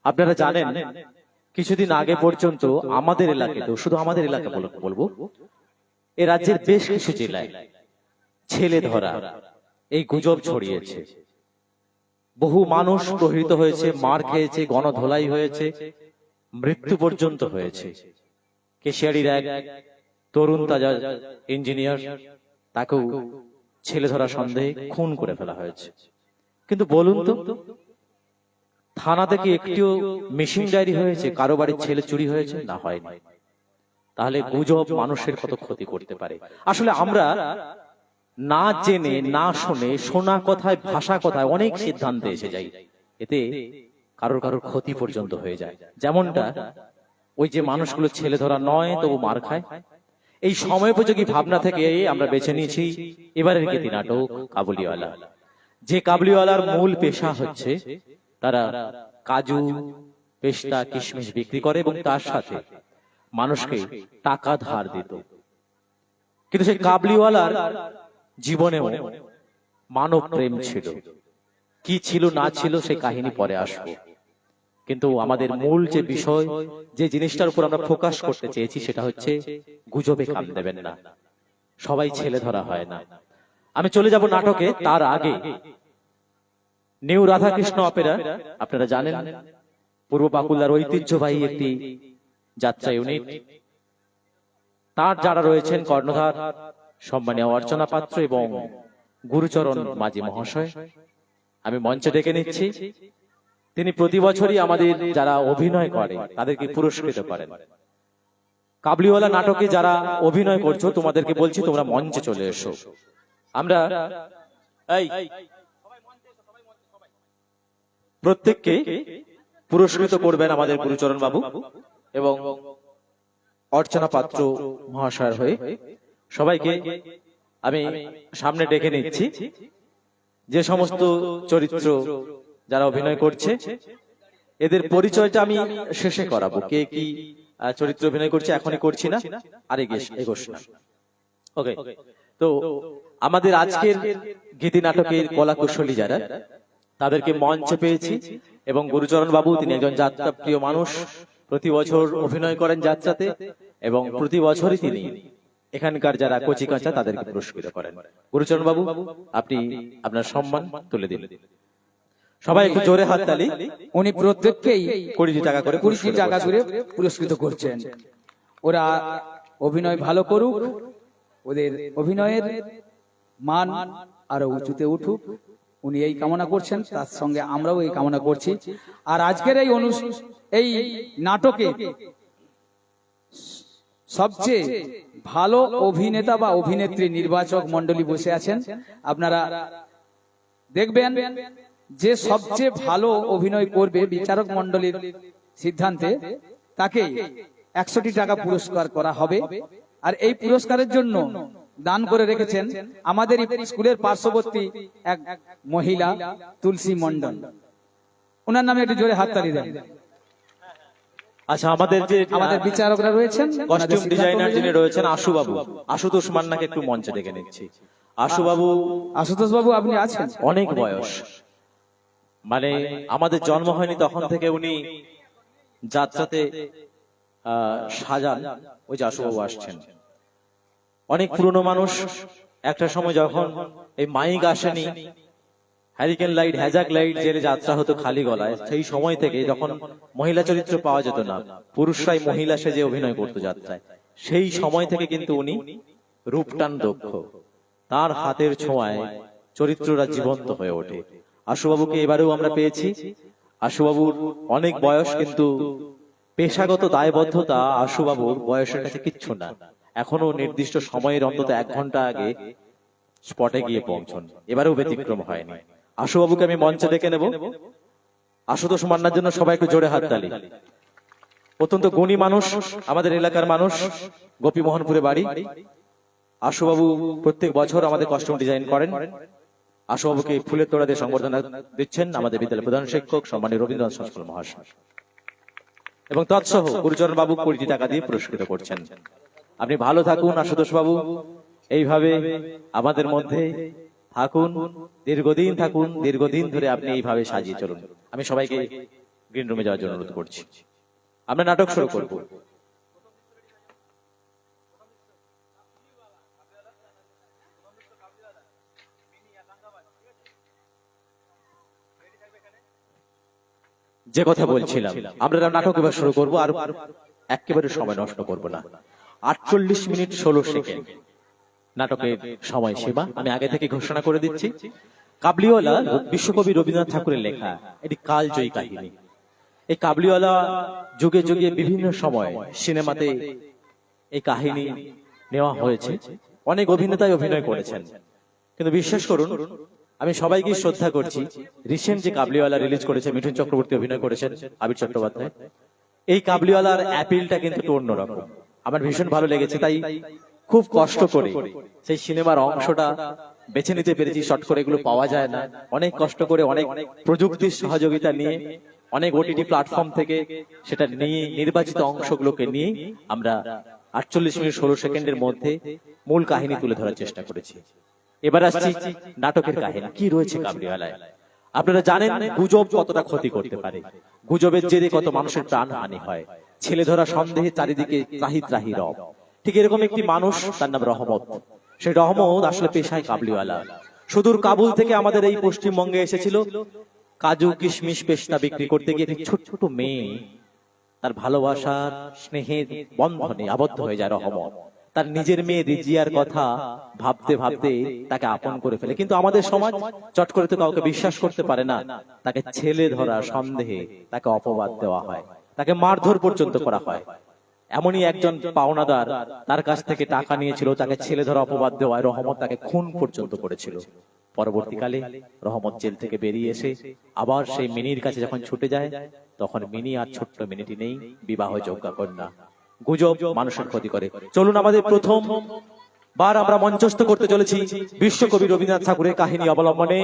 [SPEAKER 4] আপনারা জানেন কিছুদিন আগে পর্যন্ত আমাদের এলাকাতে, শুধু আমাদের এলাকা বলবো, এ রাজ্যের বেশ কিছু জেলায় ছেলে ধরা এই গুজব ছড়িয়েছে। বহু মানুষ প্রহৃত হয়েছে, মার খেয়েছে, গণধোলাই হয়েছে, মৃত্যু পর্যন্ত হয়েছে। কেশিয়াড়ির এক তরুণ তাজা ইঞ্জিনিয়ার, তাকেও ছেলে ধরা সন্দেহে খুন করে ফেলা হয়েছে। কিন্তু বলুন তো, থানা থেকে একটিও মিসিং ডায়েরি হয়েছে? কারো বাড়ির ছেলে চুরি হয়েছে? না, হয়নি। তাহলে গুজব মানুষের কত ক্ষতি করতে পারে। আসলে আমরা না জেনে না শুনে শোনা কথায়, ভাষা কথায় অনেক সিদ্ধান্তে এসে যাই, এতে কারোর কারোর ক্ষতি পর্যন্ত হয়ে যায়। যেমনটা ওই যে মানুষগুলো ছেলে ধরা নয় তবু মার খায়। এই সময়োপযোগী ভাবনা থেকে আমরা বেছে নিয়েছি এবারের গীতি নাটক কাবুলিওয়ালা। যে কাবুলিওয়ালার মূল পেশা হচ্ছে তারা কাজু, পেস্তা, কিশমিশ বিক্রি করে এবং তার সাথে মানুষকে টাকা ধার দিত। কিন্তু সেই কাবুলিওয়ালার জীবনেও মানব প্রেম ছিল। কি ছিল না ছিল সেই কাহিনী পরে আসবো, কিন্তু আমাদের মূল যে বিষয়, যে জিনিসটার উপর আমরা ফোকাস করতে চেয়েছি, সেটা হচ্ছে গুজবে কান দেবেন না। সবাই ছেলে ধরা হয় না। আমি চলে যাব নাটকে, তার আগে নিউ রাধাকৃষ্ণ অপেরা, আপনারা জানেন পূর্ব বাঁকুড়ার ঐতিহ্যবাহী একটি যাত্রা ইউনিট। তার যারা রয়েছেন কর্ণধার সম্মানীয় অর্চনা পাত্র এবং গুরুচরণ মাঝি মহাশয়, আমি মঞ্চে ডেকে নিচ্ছি। তিনি প্রতি বছরই আমাদের যারা অভিনয় করে তাদেরকে পুরস্কৃত করেন। কাবুলিওয়ালা নাটকে যারা অভিনয় করছো তোমাদেরকে বলছি, তোমরা মঞ্চে চলে এসো। আমরা প্রত্যেককে পুরস্কৃত করবেন আমাদের গুরুচরণ বাবু এবং অর্চনা পাত্র মহাশয়ের হয়ে। সবাইকে আমি সামনে ডেকে নিচ্ছি। যে সমস্ত চরিত্র যারা অভিনয় করছে এদের পরিচয়টা আমি শেষে করাবো। কে কি চরিত্র অভিনয় করছে এখনই করছি না, আর এগোস না। ওকে, তো আমাদের আজকের গীতি নাটকের কলা কুশলী যারা, তাদেরকে মঞ্চে পেয়েছি এবং গুরুচরণ বাবু তিনি একজন যাত্রা প্রিয় মানুষ, প্রতি বছর অভিনয় করেন যাত্রাতে এবং প্রতি বছরই তিনি এখানকার যারা কচি কাঁচা তাদেরকে পুরস্কৃত করেন। গুরুচরণ বাবু, আপনি আপনার সম্মান তুলে দিন। সবাই একটু জোরে হাততালি।
[SPEAKER 3] উনি প্রত্যেককেই
[SPEAKER 4] 20 টাকা করে
[SPEAKER 3] 20 টাকা করে পুরস্কৃত করছেন। ওরা অভিনয় ভালো করুক, ওদের অভিনয়ের মান আরো উঁচুতে উঠুক, উনি এই কামনা করছেন, তার সঙ্গে আমরাও এই কামনা করছি। আর আজকের এই নাটকে সবচেয়ে ভালো অভিনেতা বা অভিনেত্রী নির্বাচক মন্ডলী বসে আছেন। আপনারা দেখবেন যে সবচেয়ে ভালো অভিনয় করবে বিচারক মন্ডলীর সিদ্ধান্তে তাকে 100 টাকা পুরস্কার করা হবে। আর এই পুরস্কারের জন্য দান করে রেখেছেন আমাদের স্কুলের পার্শ্ববর্তী এক মহিলা তুলসী মন্ডল। ওনার নামে একটু জোরে হাততালি দেন।
[SPEAKER 4] আচ্ছা, আমাদের যে
[SPEAKER 3] বিচারকরা রয়েছেন,
[SPEAKER 4] কস্টিউম ডিজাইনার যিনি রয়েছেন আশু বাবু, আশুতোষ মান্নাকে একটু মঞ্চে ডেকে নিচ্ছি। আশুতোষ বাবু আপনি আছেন? অনেক বয়স, মানে আমাদের জন্ম হয়নি তখন থেকে উনি যাত্রাতে সাজান। ওই যে আশুবাবু আসছেন। অনেক পুরনো মানুষ একটা সময় যখন এই মাইক আসেনি, হ্যারিকেন লাইট, হ্যাজাক লাইট জেলে যাত্রা হতো খালি গলায়, সেই সময় থেকে যখন মহিলা চরিত্র পাওয়া যেত না, পুরুষরাই মহিলা সেজে অভিনয় করতো যাত্রায়, সেই সময় থেকে কিন্তু উনি রূপটান দক্ষ। তার হাতের ছোঁয়ায় চরিত্ররা জীবন্ত হয়ে ওঠে। আশুবাবুকে এবারেও আমরা পেয়েছি। আশুবাবুর অনেক বয়স, কিন্তু পেশাগত দায়বদ্ধতা আশুবাবুর বয়সের কাছে কিচ্ছু না। এখনো নির্দিষ্ট সময়ের অন্তত 1 ঘন্টা আগে স্পটে গিয়ে পৌঁছন, এবারেও ব্যতিক্রম হয়নি। আশুবাবুকে আমি মঞ্চে ডেকে নেব। আশুতোষ মান্নার জন্য সবাইকে জোরে হাততালি। অত্যন্ত গুণী মানুষ, আমাদের এলাকার মানুষ, গোপীমোহনপুরে বাড়ি। আশুবাবু প্রত্যেক বছর আমাদের কস্টিউম ডিজাইন করেন। আশুবাবুকে ফুলের তোড়া দিয়ে সংবর্ধনা দিচ্ছেন আমাদের বিদ্যালয়ের প্রধান শিক্ষক সম্মানীয় রবীন্দ্রনাথ সংস্কৃত মহাশয়, এবং তৎসহ গুরুচরণ বাবু 20 টাকা দিয়ে পুরস্কৃত করছেন। আপনি ভালো থাকুন আশুতোষ বাবু, এইভাবে আমাদের মধ্যে থাকুন, দীর্ঘদিন থাকুন, দীর্ঘদিন ধরে আপনি এইভাবে সাজিয়ে চলুন। আমি সবাইকে গ্রিন রুমে যাওয়ার জন্য অনুরোধ করছি। আমরা নাটক শুরু করব। যে কথা বলছিলাম, আমরা নাটক এবার শুরু করব, আর একেবারে সময় নষ্ট করব না। 48 মিনিট 16 সেকেন্ড নাটকের সময়সীমা আমি আগে থেকে ঘোষণা করে দিচ্ছি। কাবুলিওয়ালা বিশ্বকবি রবীন্দ্রনাথ ঠাকুরের লেখা এটি কালজয়ী কাহিনী। এই কাবুলিওয়ালা যুগে যুগে বিভিন্ন সময় সিনেমাতে এই কাহিনী নেওয়া হয়েছে, অনেক অভিনেতাই অভিনয় করেছেন, কিন্তু বিশ্বাস করুন আমি সবাইকে শ্রদ্ধা করছি, রিসেন্ট যে কাবুলিওয়ালা রিলিজ করেছে, মিঠুন চক্রবর্তী অভিনয় করেছেন, আবির চট্টোপাধ্যায়, এই কাবুলিওয়ালার অ্যাপিলটা কিন্তু একটু অন্যরকম, আমার ভীষণ ভালো লেগেছে। তাই খুব কষ্ট করে সেই সিনেমার অংশটা বেছে নিতে পেরেছি। শর্ট করে এগুলো পাওয়া যায় না, অনেক কষ্ট করে, অনেক প্রযুক্তির সহযোগিতা নিয়ে, অনেক ওটিটি প্ল্যাটফর্ম থেকে সেটা নিয়ে, নির্বাচিত অংশগুলোকে নিয়ে আমরা 48 মিনিট 16 সেকেন্ডের মধ্যে মূল কাহিনী তুলে ধরার চেষ্টা করেছি। এবার আসছি নাটকের কাহিনী কি রয়েছে কাবুলিওয়ালায়। আপনারা জানেন গুজব কতটা ক্ষতি করতে পারে, গুজবের জেরে কত মানুষের প্রাণ হানি হয়, ছেলে ধরা সন্দেহে চারিদিকে ত্রাহি ত্রাহি রব। ঠিক এরকম একটি মানুষ, তার নাম রহমত। সেই রহমত আসলে পেশায় কাবুলিওয়ালা। সুদূর কাবুল থেকে আমাদের এই পশ্চিমবঙ্গে এসেছিল কাজু কিশমিশ পেস্তা বিক্রি করতে গিয়ে একটি ছোট ছোট মেয়ে তার ভালোবাসার স্নেহের বন্ধনে আবদ্ধ হয়ে যায়। রহমত তার নিজের মেয়ে রিজিয়ার কথা ভাবতে ভাবতে তাকে আপন করে ফেলে, কিন্তু আমাদের সমাজ চট করে তো কাউকে বিশ্বাস করতে পারে না, তাকে ছেলে ধরা সন্দেহে তাকে অপবাদ দেওয়া হয়, তাকে মারধর পর্যন্ত করা হয়। এমনই একজন পাওনাদার তার কাছ থেকে টাকা নিয়েছিল, তাকে ছেলে ধরা অপবাদ দেওয়ায় রহমত তাকে খুন পর্যন্ত করেছিল। পরবর্তীকালে রহমত জেল থেকে বেরিয়ে এসে আবার সেই মিনির কাছে যখন ছুটে যায়, তখন মিনি আর ছোট্ট মিনিটি নেই, বিবাহ যোগ্য কন্যা। গুজব মানুষের ক্ষতি করে। চলুন আমাদের প্রথম বার আমরা মঞ্চস্থ করতে চলেছি বিশ্বকবি রবীন্দ্রনাথ ঠাকুরের কাহিনী অবলম্বনে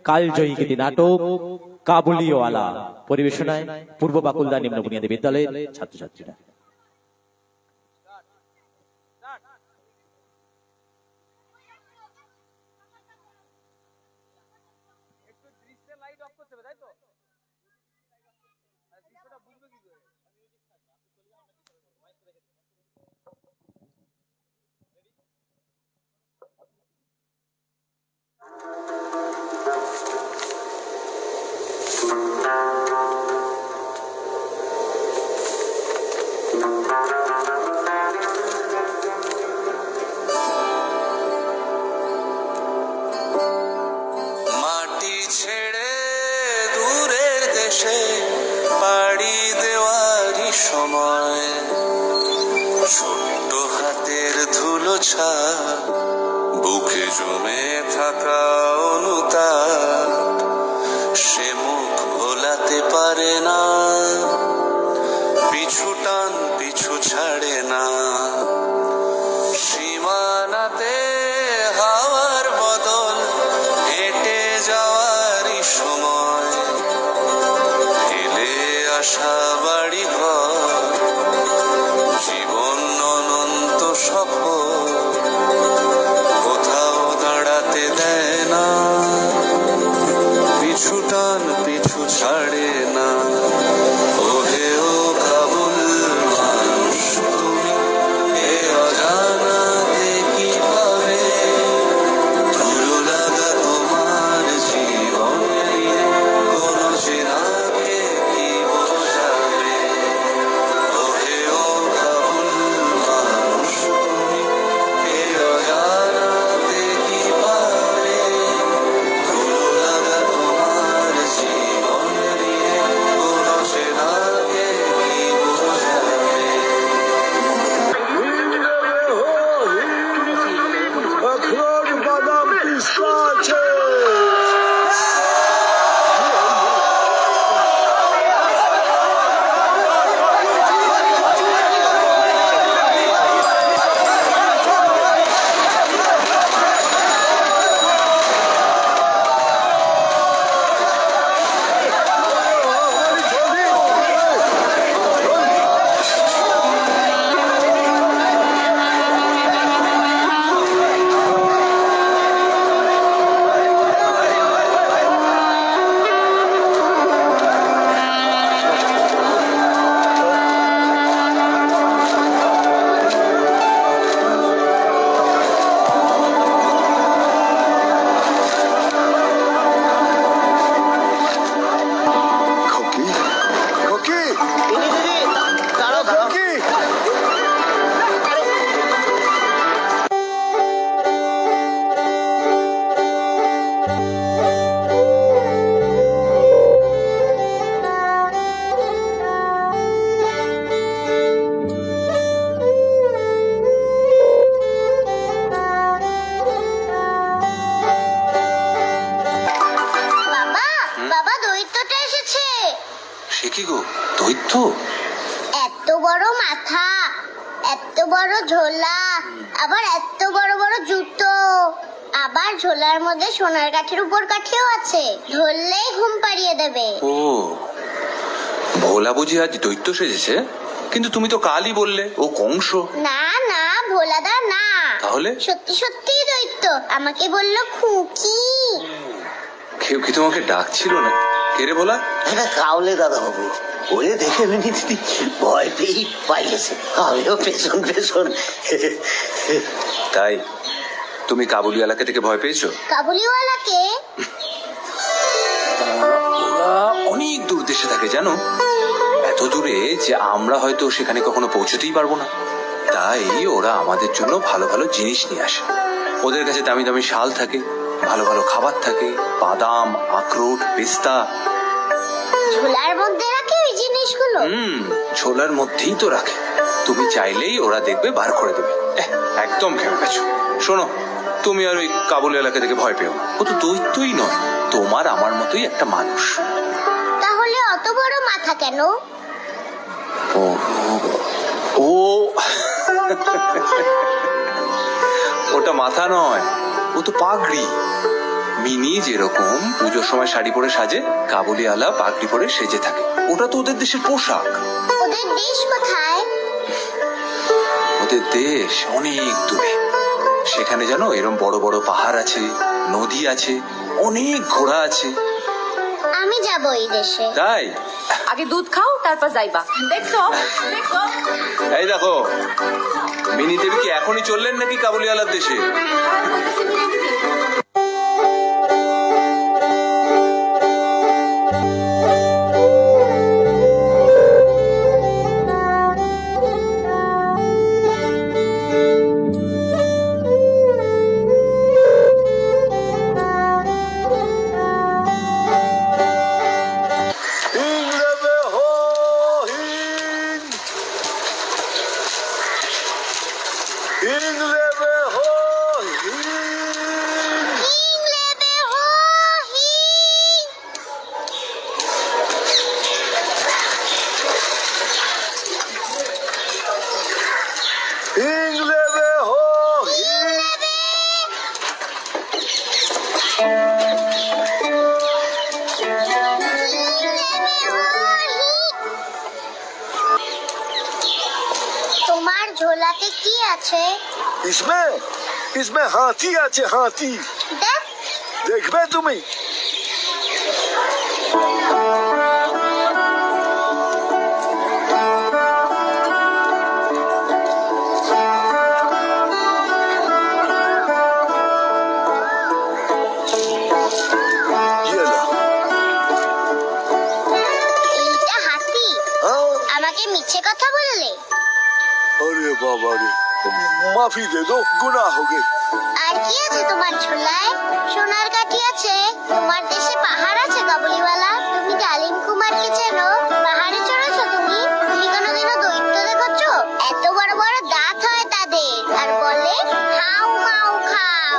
[SPEAKER 4] কালজয়ী কৃতি নাটক কাবুলিওয়ালা। পরিবেশনায় পূর্ব বাকুলদা নিম্ন বুনিয়াদী বিদ্যালয়ের ছাত্রছাত্রীরা।
[SPEAKER 8] মাটি ছেড়ে দূরের দেশে পাড়ি দেওয়ারই সময়, ছোট্ট হাতের ধুলো ছাপ বুকে জমে থাকা অনুতাপ, সে মুখ ভোলাতে পারে না, পিছু টান পিছু ছাড়ে না, সীমানাতে হাওয়ার বদল হেঁটে যাওয়ারই সময়, ফেলে আসা বাড়ি ঘর জীবন অনন্ত সফর, কোথাও দাঁড়াতে দেয় না, পিছু টান পিছু ছাড়ে না। ওহে ও কাবুল মানুষ তুমি, এ অজানাতে কি সে কি গো, দৈত্য?
[SPEAKER 2] এত বড় মাথা, এত বড় ঝোলা, আবার এত বড় বড় জুতো, আবার ঝোলার মধ্যে সোনার কাঠির উপর কাঠিও আছে, ধরলেই ঘুম পাড়িয়ে দেবে।
[SPEAKER 8] ও, ভোলা বুঝি আজ দৈত্য সেজেছে? কিন্তু তুমি তো কালই বললে ও কংস।
[SPEAKER 2] না না, ভোলাদা না,
[SPEAKER 8] তাহলে?
[SPEAKER 2] সত্যি সত্যি দৈত্য। আমাকে বললো খুকি।
[SPEAKER 8] কেউ কি তোমাকে ডাকছিল না? কে রে ভোলা?
[SPEAKER 9] এটা কাউলে দাদা বাবু, ওরে দেখে মিনি দিদি ভয় পেয়েই পাইলেছে, আমিও পেছন পেছন।
[SPEAKER 8] তাই তুমি কাবুলিওয়ালাকে থেকে ভয় পেয়েছো?
[SPEAKER 2] কাবুলিওয়ালাকে?
[SPEAKER 8] ওরা অনেক দূর দেশে থাকে জানো, এত দূরে যে আমরা হয়তো সেখানে কখনো পৌঁছতেই পারবো না। তাই ওরা আমাদের জন্য ভালো ভালো জিনিস নিয়ে আসে। ওদের কাছে দামি দামি শাল থাকে, ভালো ভালো খাবার থাকে, বাদাম, আখরোট, পেস্তা।
[SPEAKER 2] ঝোলার মধ্যে রাখে ওই জিনিসগুলো?
[SPEAKER 8] ছোলার মধ্যেই তো রাখে, তুমি চাইলেই ওরা দেখবে বার করে দেবে। একদম খেয়ে গেছো। শোনো, তুমি আর ওই কাবুল এলাকা থেকে ভয় পেও না, ও তো দৈত্যই নয়, তোমার আমার মতোই একটা মানুষ।
[SPEAKER 2] তাহলে অত বড় মাথা কেন?
[SPEAKER 8] ও ও ওটা মাথা নয়, ও তো পাগড়ি। মিনি যেরকম পুজোর সময় শাড়ি পরে সাজে, কাবুলিওয়ালা পাগড়ি পরে সেজে থাকে। ওটা তো ওদের দেশের পোশাক।
[SPEAKER 2] ওদের দেশ কোথায়?
[SPEAKER 8] ওদের দেশ অনেক দূরে। সেখানে জানো এরম বড় বড় পাহাড় আছে, নদী আছে, অনেক ঘোড়া আছে।
[SPEAKER 2] আমি যাব এই দেশে।
[SPEAKER 8] তাই
[SPEAKER 10] আগে দুধ খাও, তারপর যাইবা। দেখছো দেখছো,
[SPEAKER 8] এই দেখো, মিনি দেবী কি এখনই চললেন নাকি কাবুলিওয়ালার দেশে?
[SPEAKER 2] তোমার ঝোলাতে কি আছে?
[SPEAKER 11] इसमें इसमें हाथी আছে, হাতি।
[SPEAKER 2] দেখ।
[SPEAKER 11] দেখবে তুমি? ये लो।
[SPEAKER 2] এইটা হাতি?
[SPEAKER 11] हाँ?
[SPEAKER 2] আমাকে মিছে কথা বললে?
[SPEAKER 11] अरे बाबा रे, माफी दे दो, गुनाह हो गए।
[SPEAKER 2] আর কি আছে তোমার ঝোলায়? সোনার কাঠি আছে। তোমার দেশে পাহাড় আছে কাবুলিওয়ালা? তুমি ডালিম কুমারকে চেনো? পাহাড়ে চড়েছো তুমি? তুমি কোনোদিনও দৈত্য দেখেছো? এত বড় বড় দাঁত হয় তাদের, আর বলে হাউ মাউ খাও,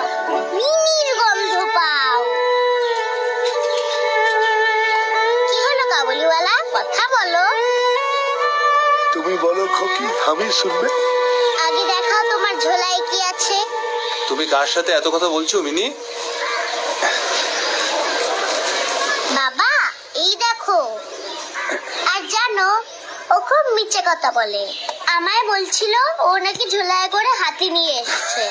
[SPEAKER 2] মিনির গন্ধ পাও। কি হলো কাবুলিওয়ালা, কথা বলো।
[SPEAKER 11] তুমি বলো খোকি, আমি শুনবে।
[SPEAKER 2] আগে দেখাও তোমার ঝোলায় কি আছে।
[SPEAKER 8] তুমি কার সাথে এত কথা বলছো মিনি?
[SPEAKER 2] বাবা, এই দেখো। আর জানো, ও খুব মিছে কথা বলে। আমায় বলছিল ও নাকি ঝোলায় করে হাতি নিয়ে এসেছে।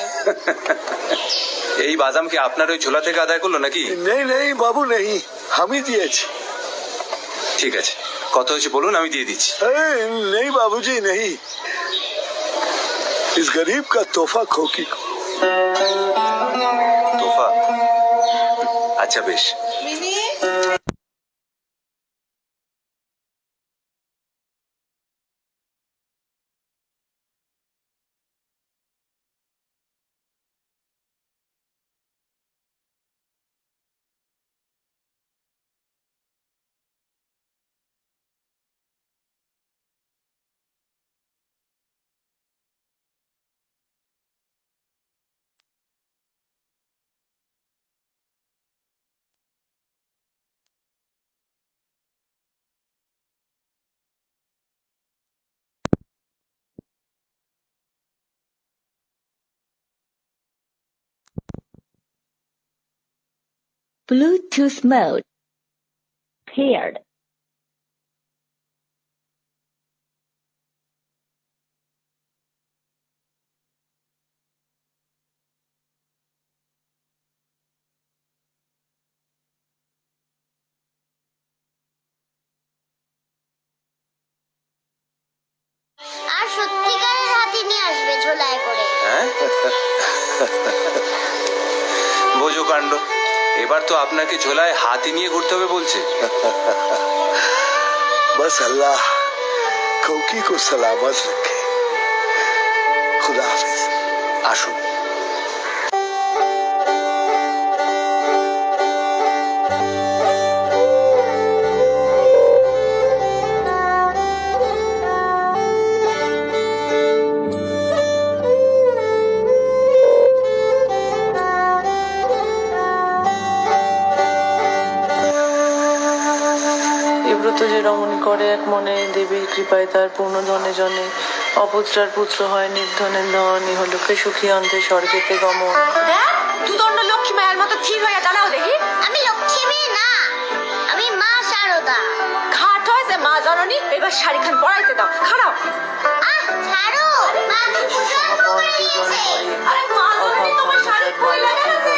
[SPEAKER 8] এই বাদাম কি আপনার ওই ঝোলা থেকে আদায় করলো নাকি?
[SPEAKER 11] নেই নেই বাবু, নেই, আমি দিয়েছি।
[SPEAKER 8] ঠিক আছে, কত হয়েছে বলুন, আমি দিয়ে দিচ্ছি।
[SPEAKER 11] नहीं बाबूजी नहीं, इस गरीब का तोहफा खोकी को।
[SPEAKER 8] তোফা? আচ্ছা বেশ।
[SPEAKER 5] Bluetooth mode.
[SPEAKER 7] Paired.
[SPEAKER 2] আর সত্যিকারের হাতি নিয়ে আসবে ঝোলায় করে।
[SPEAKER 8] হ্যাঁ বোঝো কাণ্ড, এবার তো আপনাকে ঝোলায় হাতি নিয়ে ঘুরতে হবে বলছে।
[SPEAKER 11] बस अल्लाह कौकी को सलामत रखे। खुदा हाफिज।
[SPEAKER 8] আসুন।
[SPEAKER 10] এ ব্রত যে রমণী করে এক মনে, দেবীর কৃপায় তার পূর্ণ ধনে জনে, অপুত্রার পুত্র হয় নির্ধনের ধন, ইহলোকে সুখী অন্তে স্বর্গেতে গমন। দুদণ্ড লক্ষ্মী মায়ের মতো থির হইয়া দাঁড়াও দেখি।
[SPEAKER 2] আমি লক্ষ্মী মেয়ে না, আমি মা শারদা।
[SPEAKER 10] ঘাট হয়েছে মা জননী, এবার শাড়ি খান পরাইতে দাও, খারাপ।
[SPEAKER 2] আহ ছাড়ো, মা পুজো করে নিয়েছে।
[SPEAKER 10] আরে মা জননী তোমার শাড়ি পয়লা গেছে।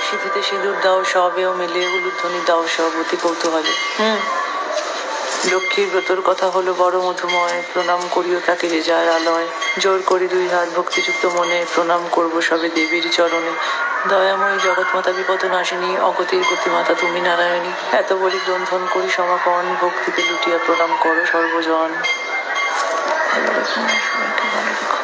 [SPEAKER 10] সিঁথিতে সিঁদুর দাও সবেও মিলে, উলুধ্বনি দাও সব অতি কৌতূহলে। লক্ষ্মীর ব্রতর কথা হলো বড় মধুময়, প্রণাম করিও তাকে যে যার আলয়। জোর করি দুই হাত ভক্তিযুক্ত মনে, প্রণাম করব সবে দেবীর চরণে। দয়াময়ী জগৎমাতা বিপদ নাশিনী, অগতির গতিমাতা তুমি নারায়ণী। এত বলি গ্রন্থন করি সমাপন, ভক্তিতে লুটিয়া প্রণাম করো সর্বজন। ভালো রেখো সবাইকে, ভালো রেখো।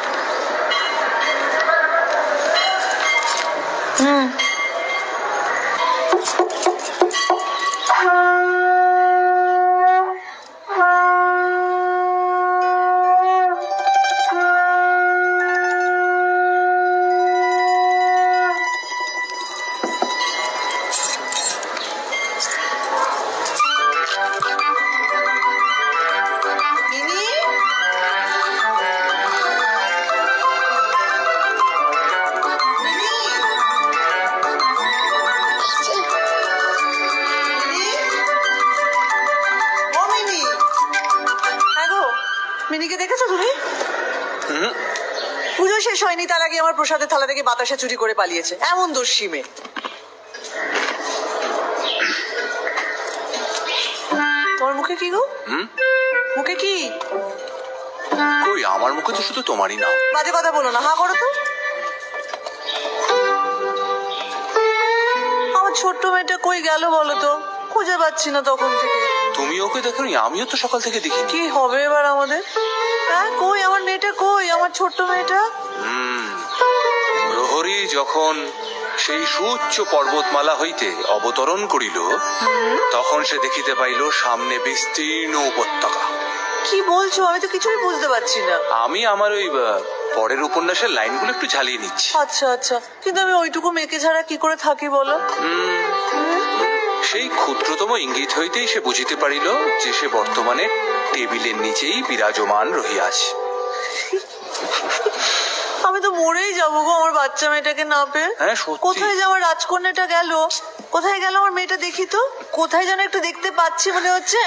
[SPEAKER 10] মিনিকে দেখেছো তুমি? পুজো শেষ হয়নি তার আগে আমার প্রসাদের থালা থেকে বাতাসা চুরি করে পালিয়েছে, এমন দোষী মেয়ে। তোমার মুখে কি গো? মুখে কি?
[SPEAKER 8] কই আমার মুখে তো শুধু তোমারই নাম।
[SPEAKER 10] বাজে কথা বলো না, হা করো তো। আমার ছোট্ট মেয়েটা কই গেল বলো তো, খুঁজে পাচ্ছি না তখন থেকে।
[SPEAKER 8] তুমি ওকে দেখোনি? আমিও তো সকাল থেকে দেখি।
[SPEAKER 10] কি হবে এবার আমাদের? হ্যাঁ কই আমার মেয়েটা, কই আমার ছোট্ট মেয়েটা?
[SPEAKER 8] প্রহরী যখন সেই সুউচ্চ পর্বতমালা হইতে অবতরণ করিল, তখন সে দেখিতে পাইল সামনে বিস্তীর্ণ উপত্যকা।
[SPEAKER 10] কি বলছো? আমি তো কিছুই বুঝতে পারছি না।
[SPEAKER 8] আমি আমার ওই পরের উপন্যাসের লাইনগুলো একটু ঝালিয়ে নিচ্ছি।
[SPEAKER 10] আচ্ছা আচ্ছা, কিন্তু আমি ওইটুকু মেয়েকে ছাড়া কি করে থাকি বলো?
[SPEAKER 8] সেই ক্ষুদ্রতম ইঙ্গিত হইতেই সে বুঝিতে পারিল যে সে বর্তমানে টেবিলের নিচেই বিরাজমান রহিয়াছে।
[SPEAKER 10] আমি তো মরেই যাবো গো আমার বাচ্চা মেয়েটাকে না পেয়ে।
[SPEAKER 8] হ্যাঁ সত্যি।
[SPEAKER 10] কোথায় যে আমার রাজকন্যাটা গেল? কোথায় গেল আমার মেয়েটা? দেখি তো, কোথায় যেন একটু দেখতে পাচ্ছি মনে হচ্ছে।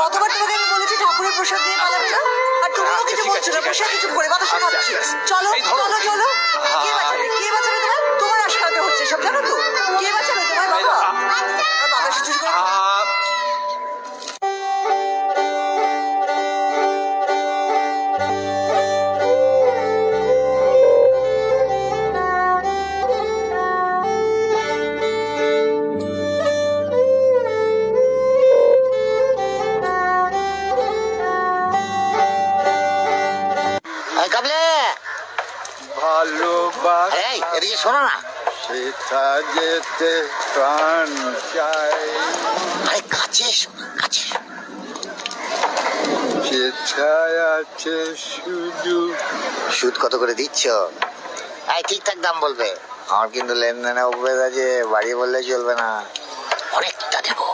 [SPEAKER 10] কতবার তোমাকে আমি বলেছি ঠাকুরের প্রসাদ দিয়ে পালাবে না, আর তুমিও কিছু বলছো না, বসে কিছু করে বাতাসা খাচ্ছি। চলো চলো চলো, কে বাঁচাবে? কে বাঁচাবে তোমার? তোমার আশকারাতে হচ্ছে সব, জানো তো? কে বাঁচাবে তোমার বাবা? আর বাতাসা চুরি করে
[SPEAKER 9] এদিকে শোনো না,
[SPEAKER 11] সেটা যেতে প্রাণ চাই,
[SPEAKER 9] আরে কাছে এসো না, কাছে এসো।
[SPEAKER 11] সেটাই আছে শুধু।
[SPEAKER 9] সুদ কত করে দিচ্ছ? এই ঠিকঠাক দাম বলবে, আমার কিন্তু লেনদেনে অভ্যেস আছে, বাড়ি বললে চলবে না। অনেকটা দেবো,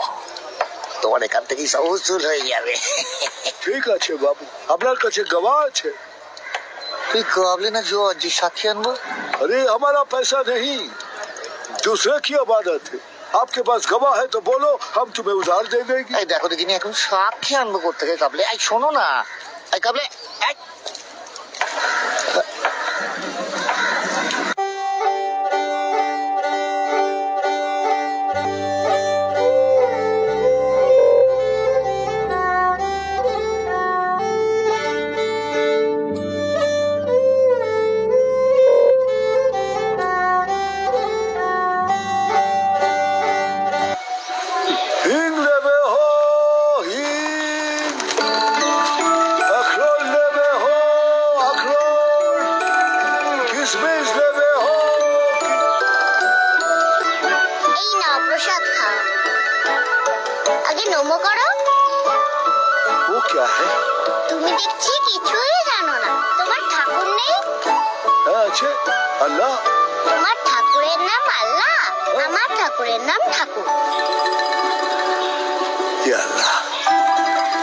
[SPEAKER 9] তোমার এখান থেকেই সব উসুল হয়ে যাবে।
[SPEAKER 11] ঠিক আছে বাবু, আপনার কাছে গাওয়া আছে?
[SPEAKER 9] তুই কাবলি না जो जी साथी আনবো?
[SPEAKER 11] अरे हमारा पैसा नहीं, दूसरे की अमानत है। आपके पास गवाह है तो बोलो, हम तुम्हें उधार दे देंगे।
[SPEAKER 9] এই দেখো দেখিনি এখন সাক্ষী আনবো করতে গিয়ে কাবলি। এই শোনো না, এই কাবলি, এই
[SPEAKER 11] हींग लेवे हो हींग, अखरोट लेवे हो अखरोट, किशमिश लेवे हो।
[SPEAKER 2] এই নাও প্রসাদ খাও। আগে নমো করো।
[SPEAKER 11] वो क्या है?
[SPEAKER 2] তুমি দেখছি কিছুই জানো না। তোমার ঠাকুর নেই?
[SPEAKER 11] अच्छे अल्लाह।
[SPEAKER 2] তোমার ঠাকুরের নাম আল্লাহ, আমার ঠাকুরের নাম ঠাকুর।
[SPEAKER 11] या अल्लाह,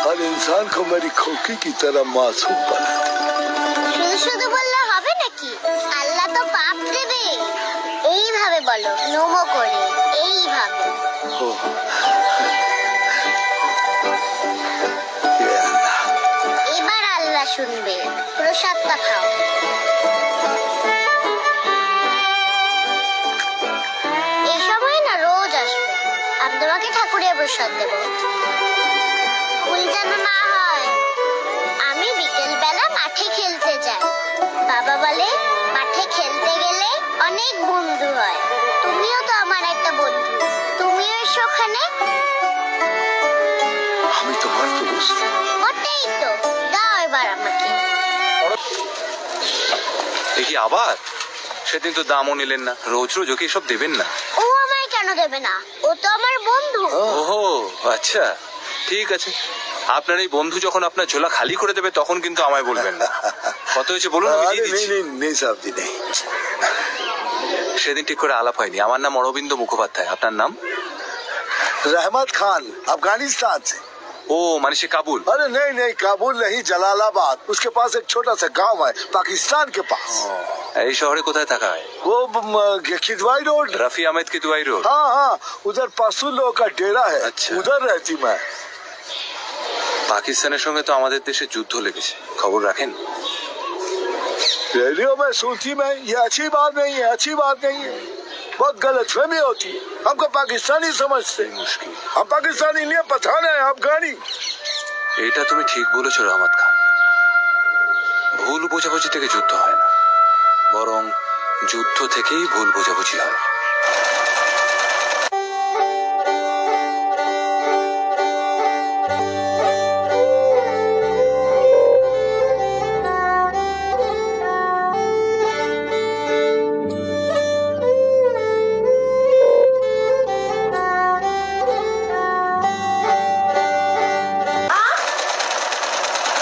[SPEAKER 11] हर इंसान को मेरी खोकी की तरह मासूम बना।
[SPEAKER 2] শুধু শুধু বললে হবে নাকি? আল্লাহ তো পাপ দেবে। এইভাবে বলো, নমো করে, এইভাবে।
[SPEAKER 11] ओ, या अल्लाह।
[SPEAKER 2] এবার আল্লাহ শুনবে। প্রসাদটা খাও। এই সময় না রোজ আসবে, আমি তোমাকে ঠাকুরের প্রসাদ দেব। ভুল যেন না হয়। আমি বিকেল বেলা মাঠে খেলতে যাই। বাবা বলে মাঠে খেলতে গেলে অনেক বন্ধু হয়। তুমিও তো আমার একটা বন্ধু। তুমিও এসো ওখানে।
[SPEAKER 11] আমি তোমার दोस्त।
[SPEAKER 2] ওটাই তো। দাও এবার আমাকে।
[SPEAKER 8] দেখি আবার সেদিন তো দামও নিলেন না, রোজ রোজ ওকে এসব দেবেন না।
[SPEAKER 2] ও আমায় কেন দেবে না? ও তো আমার বন্ধু।
[SPEAKER 8] ওহো আচ্ছা, ঠিক আছে। আপনার এই বন্ধু যখন আপনার ঝোলা খালি করে দেবে তখন কিন্তু আমায় বলবেন না। কত হয়েছে বলুন, আমি দিয়ে
[SPEAKER 11] अरे नहीं
[SPEAKER 8] দিচ্ছি।
[SPEAKER 11] नहीं नहीं साहब जी नहीं।
[SPEAKER 8] সেদিন ঠিক করে আলাপ হয়নি। আমার নাম অরবিন্দ মুখোপাধ্যায়, আপনার নাম?
[SPEAKER 11] रहमत खान, अफगानिस्तान से।
[SPEAKER 8] ও মানে সে কাবুল।
[SPEAKER 11] अरे नहीं नहीं, काबुल नहीं, जलालाबाद। उसके पास एक छोटा सा गांव है पाकिस्तान के पास।
[SPEAKER 8] এই শহরে কোথায় থাকা হয়?
[SPEAKER 11] वो खिदवाई रोड।
[SPEAKER 8] রফি আহমেদ কি দুয়াই রোড?
[SPEAKER 11] हाँ हाँ, उधर पासू लोगों का डेरा है।
[SPEAKER 8] अच्छा।
[SPEAKER 11] उधर रहती मैं।
[SPEAKER 8] পাকিস্তানের সঙ্গে তো আমাদের দেশে যুদ্ধ লেগেছে, খবর রাখেন?
[SPEAKER 11] रेडियो में सुनती मैं, ये अच्छी बात नहीं है, अच्छी बात नहीं है। बहुत गलतफहमी होती है, हमको पाकिस्तानी समझते।
[SPEAKER 8] মুশকিল।
[SPEAKER 11] हम पाकिस्तानी नहीं है, पठान है, अफगानी।
[SPEAKER 8] এটা তুমি ঠিক বলেছো রহমত খান। ভুল বোঝাবুঝি থেকে যুদ্ধ হয় না, বরং যুদ্ধ থেকেই ভুল বোঝাবুঝি হয়।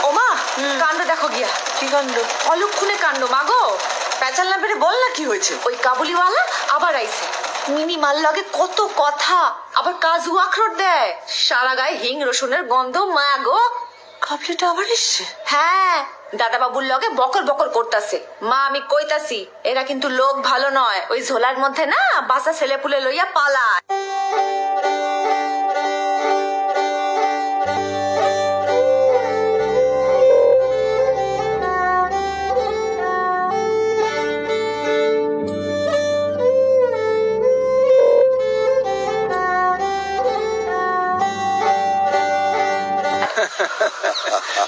[SPEAKER 10] ওমা, কাণ্ড দেখো গিয়া। কি কাণ্ড? অলক্ষণে কাণ্ড মাগো। পেঁচাল না পেরে বল না কি হয়েছে। ওই কাবুলিওয়ালা আবার আইছে। মিনি মাল লাগে কত কথা, আবার কাজু আখরোট দেয়। সারা গায়ে হিং রসুনের গন্ধ। মা গো, কাবলিটা আবার এসছে। হ্যাঁ, দাদা বাবুর লগে বকর বকর করতাছে। মা আমি কইতাছি, এরা কিন্তু লোক ভালো নয়। ওই ঝোলার মধ্যে না বাসা ছেলে পুলে লইয়া পালায়।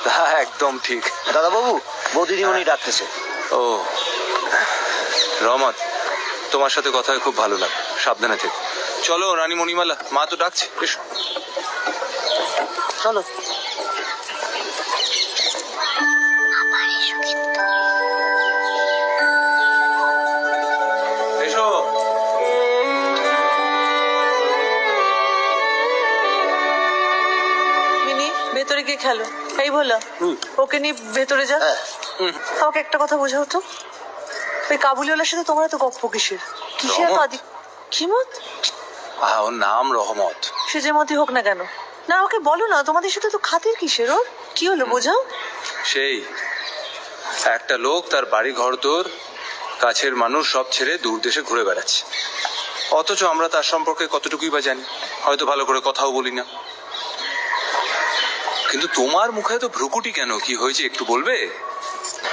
[SPEAKER 8] তা একদম ঠিক।
[SPEAKER 9] দাদা বাবু, বৌদিদিমণি ডাকতেছে।
[SPEAKER 8] ও রহমত, তোমার সাথে কথা হয় খুব ভালো লাগে, সাবধানে থেকো। চলো রানী মণিমালা, মা তো ডাকছে, এসো।
[SPEAKER 9] চলো।
[SPEAKER 8] এসো।
[SPEAKER 10] মিনি ভেতরে গিয়ে খেলো। এই বলো, ওকে নিয়ে ভেতরে যা। আমাকে একটা কথা বোঝাও তো, ওই কাবুলিওয়ালার সাথে তোমার এত গপ্প কিসের? কিসের
[SPEAKER 8] রহমত?
[SPEAKER 10] আদি কি মত?
[SPEAKER 8] ওর নাম রহমত।
[SPEAKER 10] সে যে মতই হোক না কেন, না আমাকে বলো না, তোমাদের সাথে তো খাতির কিসের ওর? কি হলো বোঝাও।
[SPEAKER 8] সেই একটা লোক তার বাড়ি ঘরদোর কাছের মানুষ সব ছেড়ে দূর দেশে ঘুরে বেড়াচ্ছে, অথচ আমরা তার সম্পর্কে কতটুকুই বা জানি, হয়তো ভালো করে কথাও বলি না। কিন্তু তোমার মুখে তো ভ্রুকুটি কেন? কি হয়েছে একটু বলবে?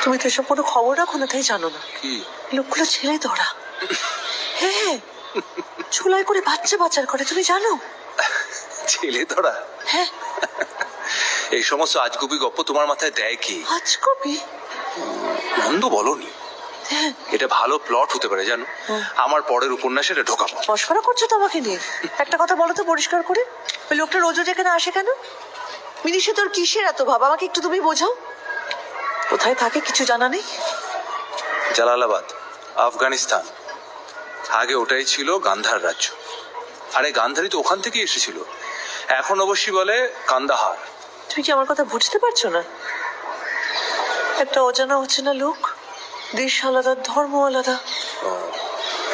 [SPEAKER 10] তুমি তো এসব কোনো খবর রাখো না, তাই জানো না।
[SPEAKER 8] কি?
[SPEAKER 10] লোকগুলো ছেলে ধরা। হ্যাঁ, চুলাই করে বাচ্চা পাচার করে, তুমি জানো?
[SPEAKER 8] ছেলে ধরা?
[SPEAKER 10] হ্যাঁ।
[SPEAKER 8] এই সমস্ত আজগুবি গপ্প তোমার মাথায় দেয় কি?
[SPEAKER 10] আজকবি?
[SPEAKER 8] মন্দ বলনি,
[SPEAKER 10] হ্যাঁ।
[SPEAKER 8] এটা ভালো প্লট হতে পারে জানো। আমার পরের উপন্যাসে এটা ঢোকাবো।
[SPEAKER 10] মশকরা করছো তো আমাকে নিয়ে। একটা কথা বলো তো পরিষ্কার করে, ওই লোকটা রোজ রোজ এখানে আসে কেন? মিনিশে তোর কিসের এত ভাব, আমাকে একটু তুমি বোঝাও। কোথায় থাকে কিছু জানা নেই?
[SPEAKER 8] জালালাবাদ, আফগানিস্তান। আগে ওটাই ছিল গান্ধার রাজ্য। আরে গান্ধারই তো ওখান থেকে এসেছিল। এখন অবশ্যই বলে কান্দাহার।
[SPEAKER 10] তুমি কি আমার কথা বুঝতে পারছো না? একটা অজানা হচ্ছে না লোক, দেশ আলাদা, ধর্ম আলাদা,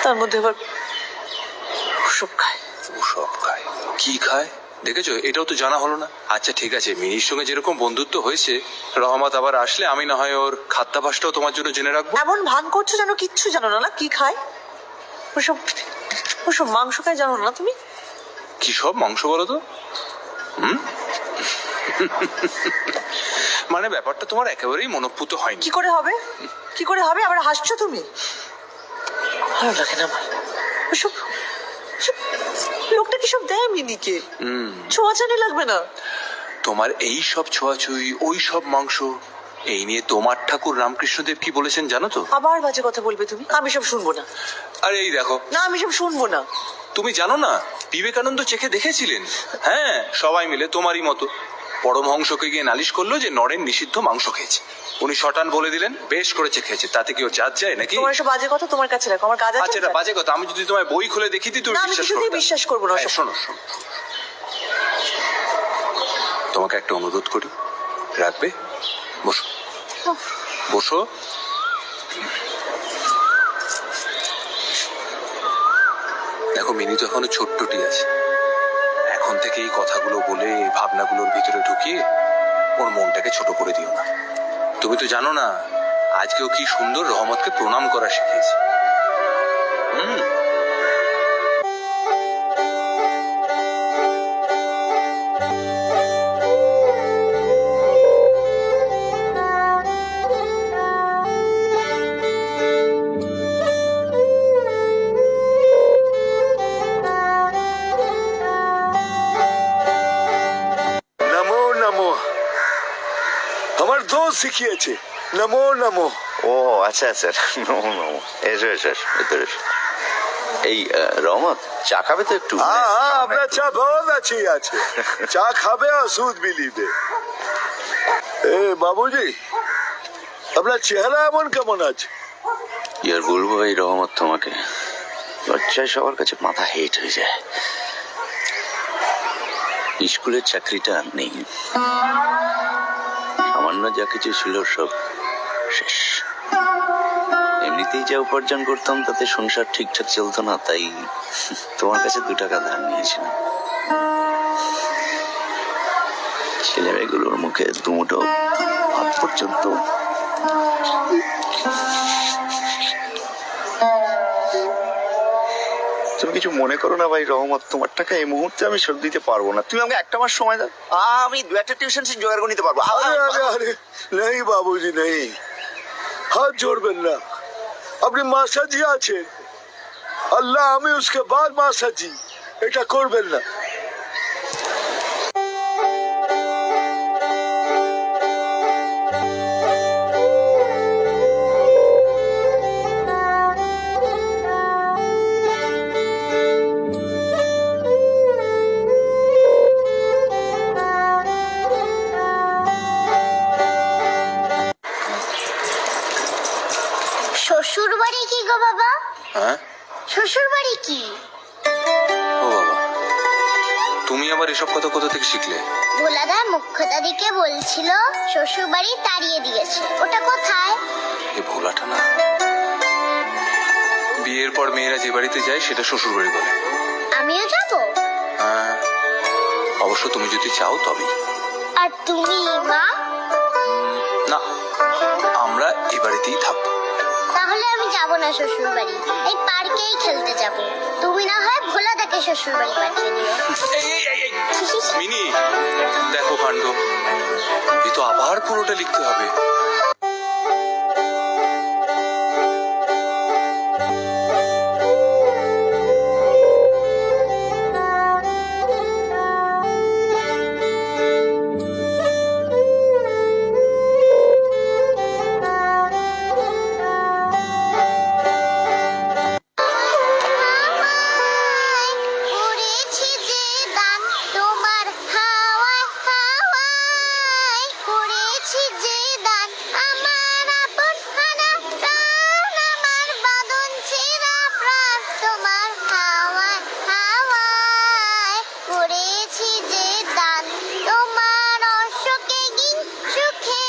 [SPEAKER 10] তার মধ্যে আবার ওসব খায়।
[SPEAKER 8] ওসব খায়? কি খায় দেখেছো? এটাও তো জানা হলো না। আচ্ছা ঠিক আছে, মিনির সঙ্গে যেরকম বন্ধুত্ব হয়েছে, রহমত আবার আসলে আমি না হয় ওর খাদ্যাভ্যাসটাও তোমার জন্য জেনে রাখবো।
[SPEAKER 10] এমন ভান করছো যেন কিচ্ছু জানো না। না কি খায়? ওসব ওসব মাংস খায় জানো না তুমি?
[SPEAKER 8] কি সব মাংস বলো তো? মানে ব্যাপারটা তোমার একেবারেই মনোপুত হয়নি।
[SPEAKER 10] কি করে হবে? কি করে হবে? আবার হাসছো তুমি? ভালো লাগে না আমার ওসব। লোকটা কি সব দেয় মিনিকে? ছোঁয়াছানি লাগবে না?
[SPEAKER 8] তোমার এই সব ছোঁয়াছুঁই, ওই সব মাংস, এই নিয়ে তোমার ঠাকুর রামকৃষ্ণদেব কি বলেছেন জানো তো?
[SPEAKER 10] আবার বাজে কথা বলবে তুমি, আমি সব শুনবো না।
[SPEAKER 8] আরে এই দেখো।
[SPEAKER 10] না, আমি সব শুনবো না।
[SPEAKER 8] তুমি জানো না বিবেকানন্দ চেখে দেখেছিলেন? হ্যাঁ, সবাই মিলে তোমারই মতো পরমহংসকে গিয়ে নালিশ করলো যে নরেন নিষিদ্ধ মাংস খেয়েছে। উনি শটান বলে দিলেন, বেশ করেছে খেয়েছে, তাতে কি ও জাত যায় নাকি?
[SPEAKER 10] তোমার এসব বাজে কথা তোমার কাছে রাখো, আমার কাজ আছে।
[SPEAKER 8] আচ্ছা এটা বাজে কথা, আমি যদি তোমায় বই খুলে দেখি দিই তুমি
[SPEAKER 10] না, আমি
[SPEAKER 8] বিশ্বাস
[SPEAKER 10] কিছুতেই
[SPEAKER 8] করবে না।
[SPEAKER 10] বিশ্বাস করবো না।
[SPEAKER 8] হ্যাঁ, শোনো শোনো, তোমাকে একটা অনুরোধ করি, রাখবে? বসো বসো। দেখো মিনি তো এখনো ছোট্টটি আছে, এখন থেকে এই কথাগুলো বলে এই ভাবনাগুলোর ভিতরে ঢুকিয়ে ওর মনটাকে ছোট করে দিও না। তুমি তো জানো না আজকেও কি সুন্দর রহমতকে প্রণাম করা শিখিয়েছে।
[SPEAKER 11] नमो नमो আমার দোষ শিখিয়েছে। নমো নমো।
[SPEAKER 12] ও আচ্ছা স্যার, নমো নমো। এসো এসো এসো, ভেতরে এসো। এই রহমত, চা খাবে তো একটু?
[SPEAKER 11] হ্যাঁ হ্যাঁ, আপনার চা বহুত अच्छी আছে। চা খাবে আর সুদ বিলিবে। এ বাবুজি, আপনার চেহারা এমন কেমন আছে?
[SPEAKER 12] কি আর বলবো এই রহমত তোমাকে, লজ্জায় সবার কাছে মাথা হেট হয়ে যায়। স্কুলের চাকরিটা আর নেই, সামান্য যা কিছু ছিল সব শেষ। এমনিতেই যা উপার্জন করতাম তাতে সংসার ঠিকঠাক চলতো না, তাই তোমার কাছে 2 টাকা ধার নিয়েছিলাম। ছেলে মেয়েগুলোর মুখে দুমুঠো ভাত পর্যন্ত তুমি কিছু মনে করো না ভাই রহমত, তোমার টাকা এই মুহূর্তে আমি শোধ দিতে পারবো না। তুমি আমাকে 1 মাস সময় দাও, আমি 2-1টা টিউশন ফি জোগাড় করে নিতে পারবো।
[SPEAKER 11] अरे अरे अरे नहीं बाबूजी नहीं, हाथ जोड़বেন না। আপনি মাসাজি আছেন, আল্লাহ আমি उसके बाद মাসাজি, এটা করবেন না।
[SPEAKER 2] শ্বশুর বাড়ি কি গো বাবা?
[SPEAKER 8] হ্যাঁ,
[SPEAKER 2] শ্বশুর বাড়ি কি?
[SPEAKER 8] ও বাবা, তুমি আবার এসব কথা কোথা থেকে শিখলে?
[SPEAKER 2] ভোলাদা মুখ্যদাদিকে বলছিল শ্বশুর বাড়ি তাড়িয়ে দিয়েছে, ওটা কোথায়?
[SPEAKER 8] এই ভোলাটা না, বিয়ের পর মেয়েরা যে বাড়িতে যায় সেটা শ্বশুর বাড়ি বলে।
[SPEAKER 2] আমিও যাব?
[SPEAKER 8] হ্যাঁ, অবশ্য তুমি যদি চাও তবেই।
[SPEAKER 2] আর তুমি মা?
[SPEAKER 8] না, আমরা এই বাড়িতেই থাকবো।
[SPEAKER 2] তাহলে আমি যাব না শ্বশুর বাড়ি, এই পার্কেই খেলতে যাব। তুমি না হয় ভোলাদাকে শ্বশুর বাড়ি পাঠিয়ে দিও।
[SPEAKER 8] মিনি, দেখো কাণ্ড, এ তো আবার পুরোটা লিখতে হবে।
[SPEAKER 2] করেছি যে দান তোমার হাওয়ায় হাওয়ায়, করেছি যে দান আমার আপন খানা প্রাণ, আমার বাঁধন ছেঁড়া প্রাণ তোমার হাওয়ায় হাওয়ায়, করেছি যে দান তোমার অশোকে গিন সুখে,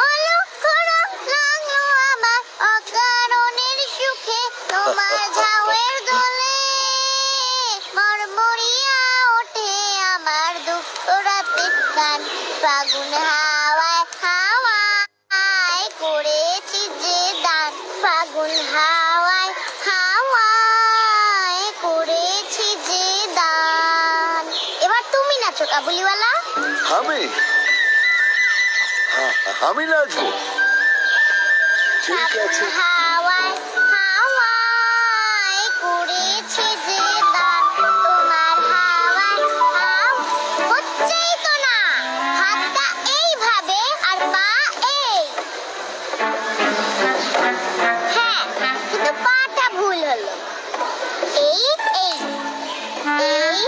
[SPEAKER 2] অলক্ষ রং লাগলো আমার অকারণের সুখে, তোমার ঝাউয়ের দোলে মরমরিয়া ওঠে আমার দুঃখ রাতে গান, ফাগুন হাওয়ায় হাওয়ায় করেছি যে দান, ফাগুন হাওয়ায় হাওয়ায় করেছি যে দান। এবার তুমি নাচো কাবুলিওয়ালা।
[SPEAKER 11] আমি নাচবো, ঠিক আছে।
[SPEAKER 2] হাওয়ায় হাওয়ায় করেছি যে দান তোমার হাওয়ায় হচ্ছেই তো না, হাতটা এইভাবে আর পা এই। হ্যাঁ, কিন্তু পাটা ভুল হলো। এই এই এই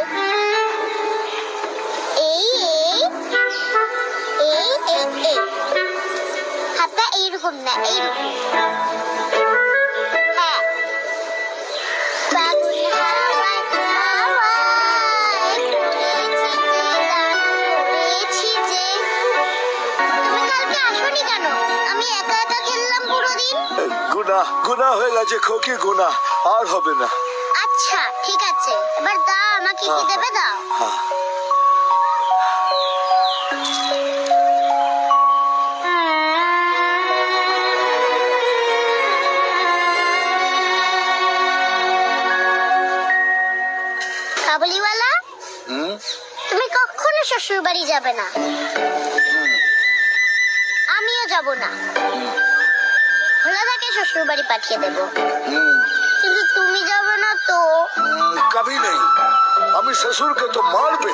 [SPEAKER 2] এই এই এই এই, হাতটা এইরকম না, এইরকম। হ্যাঁ, ফাগুন হাওয়ায় হাওয়ায় করেছি যে দান, করেছি যে। তুমি কালকে আসোনি কেন? আমি একা একা খেললাম পুরো দিন।
[SPEAKER 11] গুনাহ হয়ে গেছে খোকি, গুনাহ আর হবে না।
[SPEAKER 2] আচ্ছা ঠিক আছে, এবার দাও আমাকে কি দেবে, দাও। কাবুলিওয়ালা, তুমি কখনো শ্বশুর বাড়ি যাবে না, আমিও যাব না। ভোলাদাকে শ্বশুর বাড়ি পাঠিয়ে দেবো, কিন্তু তুমি যাবে না তো।
[SPEAKER 11] কবি নেই, আমি শ্বশুরকে তো মারবে।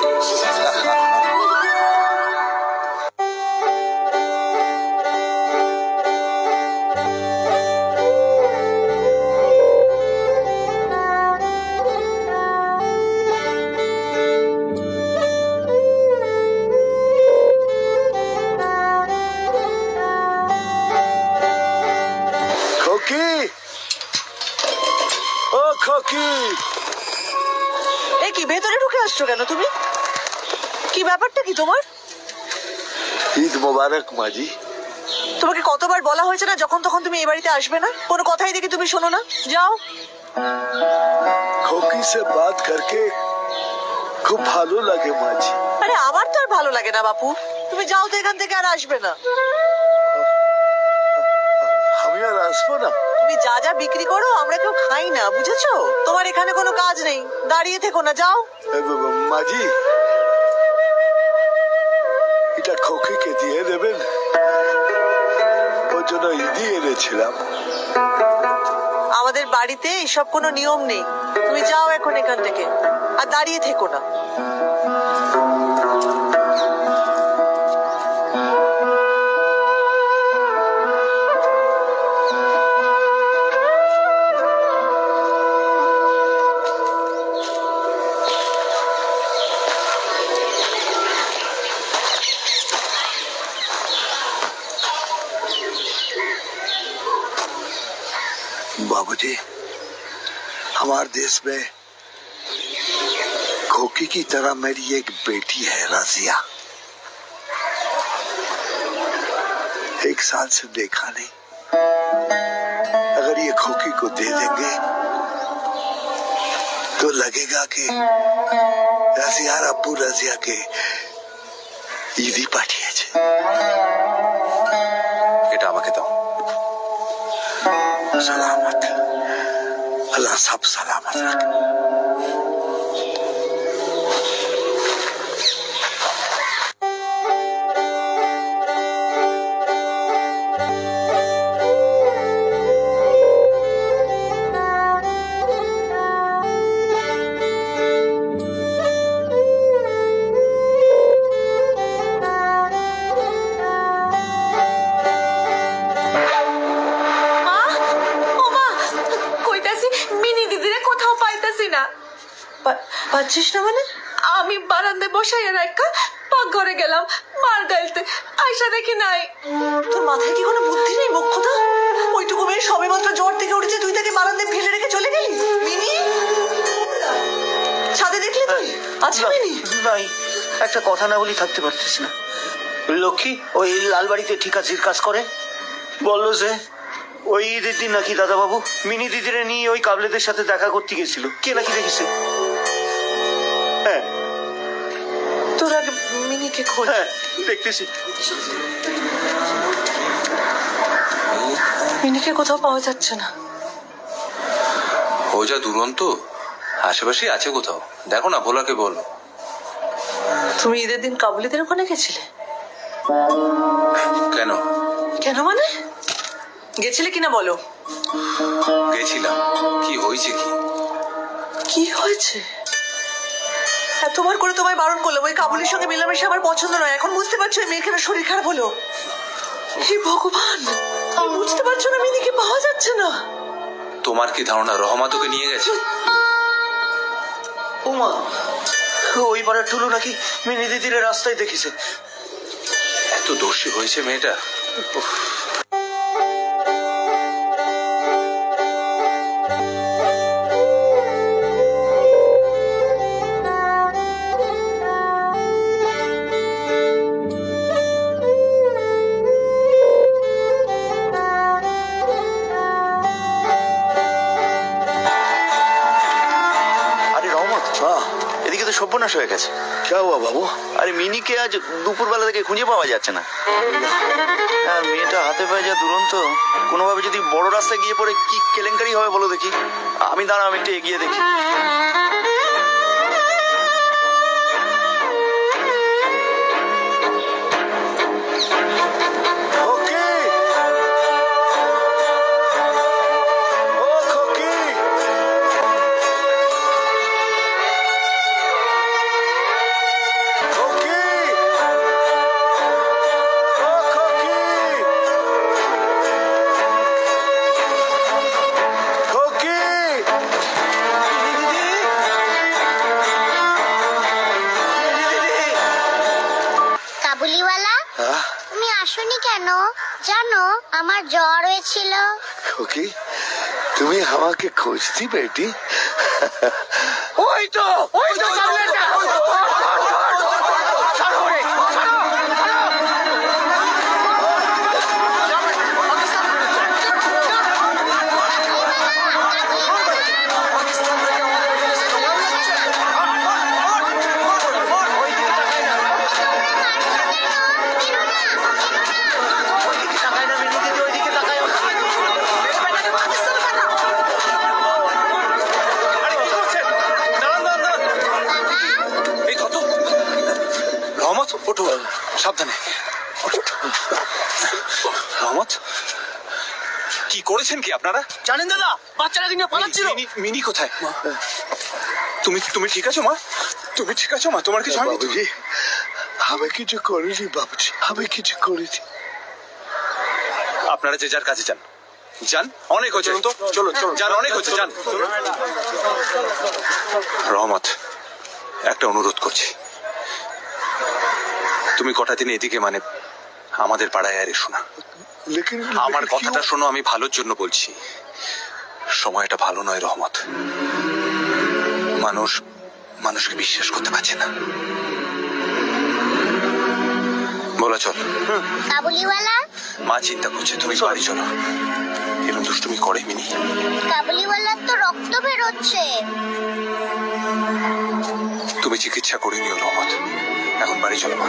[SPEAKER 11] খোকি, ও খোকি,
[SPEAKER 10] এ কি ভেতরে ঢুকে আসছো কেন তুমি? কি ব্যাপারটা কি তোমার?
[SPEAKER 11] ঈদ মোবারক মাজি।
[SPEAKER 10] তোমাকে কতবার বলা হয়েছে না যখন তখন তুমি এই বাড়িতে আসবে না? কোনো কথাই দেখি তুমি শোনো না, যাও।
[SPEAKER 11] খোকি সে বাত করকে খুব ভালো লাগে মাজি।
[SPEAKER 10] আরে আমার তো আর ভালো লাগে না বাপু, তুমি যাও তো এখান থেকে, আর আসবে না।
[SPEAKER 11] আমি আর আসবো না।
[SPEAKER 10] তুমি যা যা বিক্রি করো আমরা কেউ খাই না, বুঝেছো? তোমার এখানে কোনো কাজ নেই, দাঁড়িয়ে থেকো না, যাও।
[SPEAKER 11] মাজি, এটা খোকিকে দিয়ে দেবেন, ওর জন্য ঈদি এনেছিলাম।
[SPEAKER 10] আমাদের বাড়িতে এসব কোনো নিয়ম নেই, তুমি যাও এখন এখান থেকে, আর দাঁড়িয়ে থেকো না।
[SPEAKER 11] बाबूजी, हमारे देश में खोकी की तरह मेरी एक बेटी है रजिया। 1 साल से देखा नहीं, अगर ये खोकी को दे देंगे तो लगेगा कि रजिया अब्बू रजिया के ईदी पाठिয়েছে।
[SPEAKER 8] এটা আমাকে দাও।
[SPEAKER 11] सलामत अल्लाह सब सलामत रखे।
[SPEAKER 10] পাচ্ছিস না মানে? আমি বারান্দায় বসাইয়া রাখা পাকঘরে গেলাম মার গাইতে আয়সা দেখি নাই। তোর মাথায় কি কোনো বুদ্ধি নেই মোক্ষদা? ওইটুকু মেয়ে সবে মাত্র জ্বর থেকে উঠেছে, তুই তাকে বারান্দায় ফেলে রেখে চলে গেলি? মিনি ছাদে দেখলি তুই? আচ্ছা মিনি
[SPEAKER 12] নাই, একটা কথা না বলি থাকতে পারছিস না। লক্ষ্মী ওই লালবাড়িতে ঠিকাছির কাজ করে, বললো যে ওই ঈদের দিন নাকি দাদা বাবু মিনি দিদিরে নিয়ে ওই কাবলেদের সাথে দেখা করতে গেছিল। কে নাকি দেখেছে? হ্যাঁ
[SPEAKER 10] তোর আগে মিনিকে খোঁজ।
[SPEAKER 12] হ্যাঁ দেখতেছি।
[SPEAKER 10] মিনিকে কোথাও পাওয়া যাচ্ছে না।
[SPEAKER 8] ও যা দুরন্ত, আশেপাশে আছে কোথাও, দেখো না, ভোলাকে বলো।
[SPEAKER 10] তুমি ঈদের দিন কাবুলিদের ওখানে গেছিলে?
[SPEAKER 8] কেন?
[SPEAKER 10] কেন মানে? গেছিলে কিনা বলো।
[SPEAKER 8] গেছিলাম। কি হয়েছে? কি
[SPEAKER 10] কি হয়েছে? এতবার করে তোমায় বারণ করলাম ওই কাবুলির সঙ্গে মেলামেশা আমার পছন্দ নয়, এখন বুঝতে পারছো এই মেয়েখানে শরীর খারাপ হলো। হে ভগবান, বুঝতে পারছো না মিনিকে পাওয়া যাচ্ছে না?
[SPEAKER 8] তোমার কি ধারণা রহমত ওকে নিয়ে গেছে?
[SPEAKER 12] ওমা, ওই পাড়ার টুলু নাকি মিনি দিদিরে রাস্তায় দেখেছে।
[SPEAKER 8] এত দোষী হয়েছে মেয়েটা। উফ।
[SPEAKER 12] এদিকে তো সর্বনাশ হয়ে গেছে।
[SPEAKER 11] क्या हुआ बाबू?
[SPEAKER 12] আরে মিনিকে আজ দুপুরবেলা থেকে খুঁজে পাওয়া যাচ্ছে না। আর মেয়েটা হাতে পায়ে যা দুরন্ত, কোনোভাবে যদি বড় রাস্তায় গিয়ে পড়ে কি কেলেঙ্কারি হবে বলো দেখি। আমি দাঁড়াও, আমি একটু এগিয়ে দেখি।
[SPEAKER 11] खोकी! ओ खोकी! खोकी! ओ खोकी! खोकी!
[SPEAKER 2] কাবুলিওয়ালা তুমি আসোনি কেন? জানো আমার জ্বর হয়েছিল।
[SPEAKER 11] खोकी, তুমি আমাকে খুঁজতি বেটি?
[SPEAKER 12] ওই তো
[SPEAKER 8] রহমত, ওঠো, সাবধানে। রহমত, কি করেছেন কি আপনারা?
[SPEAKER 12] জানেন দাদা, বাচ্চারা দিনে পালাচ্ছিল।
[SPEAKER 8] মিনি কোথায়? তুমি তুমি ঠিক আছো মা? তুমি ঠিক আছো মা? তোমার কিছু হয়নি তো?
[SPEAKER 11] বাবুজি, আমি কিছু করিনি বাবুজি, আমি কিছু করিনি।
[SPEAKER 8] আপনারা যে যার কাছে যান, যান, অনেক হয়েছে। চলো চলো, যান, অনেক হয়েছে, যান। রহমত, একটা অনুরোধ করছি, তুমি কটা দিন এদিকে, মানে আমাদের পাড়ায় আর এসো না। আমার কথাটা শোনো, আমি ভালোর জন্য বলছি। সময়টা ভালো নয় রহমত, মানুষকে বিশ্বাস করতে পারছে না। বলা চল।
[SPEAKER 2] কাবুলিওয়ালা,
[SPEAKER 8] মা চিন্তা করছে, তুমি বাড়ি চলো। এরকম দুষ্টুমি করে মিনি?
[SPEAKER 2] কাবুলিওয়ালার তো রক্ত বেরোচ্ছে।
[SPEAKER 8] তুমি চিকিৎসা করে নিও রহমত, এখন বাড়ি চলো মা।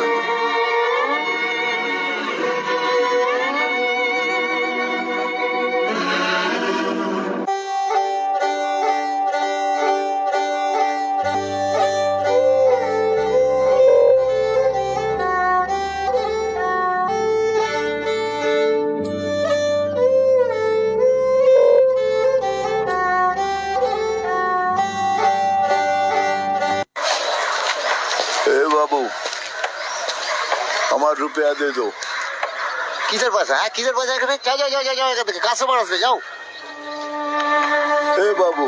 [SPEAKER 11] আমার रुपया दे दो।
[SPEAKER 9] কিসের পয়সা? হ্যাঁ কিসের পয়সা? এখানে যাও যাও যাও যাও যাও, এখান থেকে কাস্টমার আসবে, যাও।
[SPEAKER 11] এ বাবু,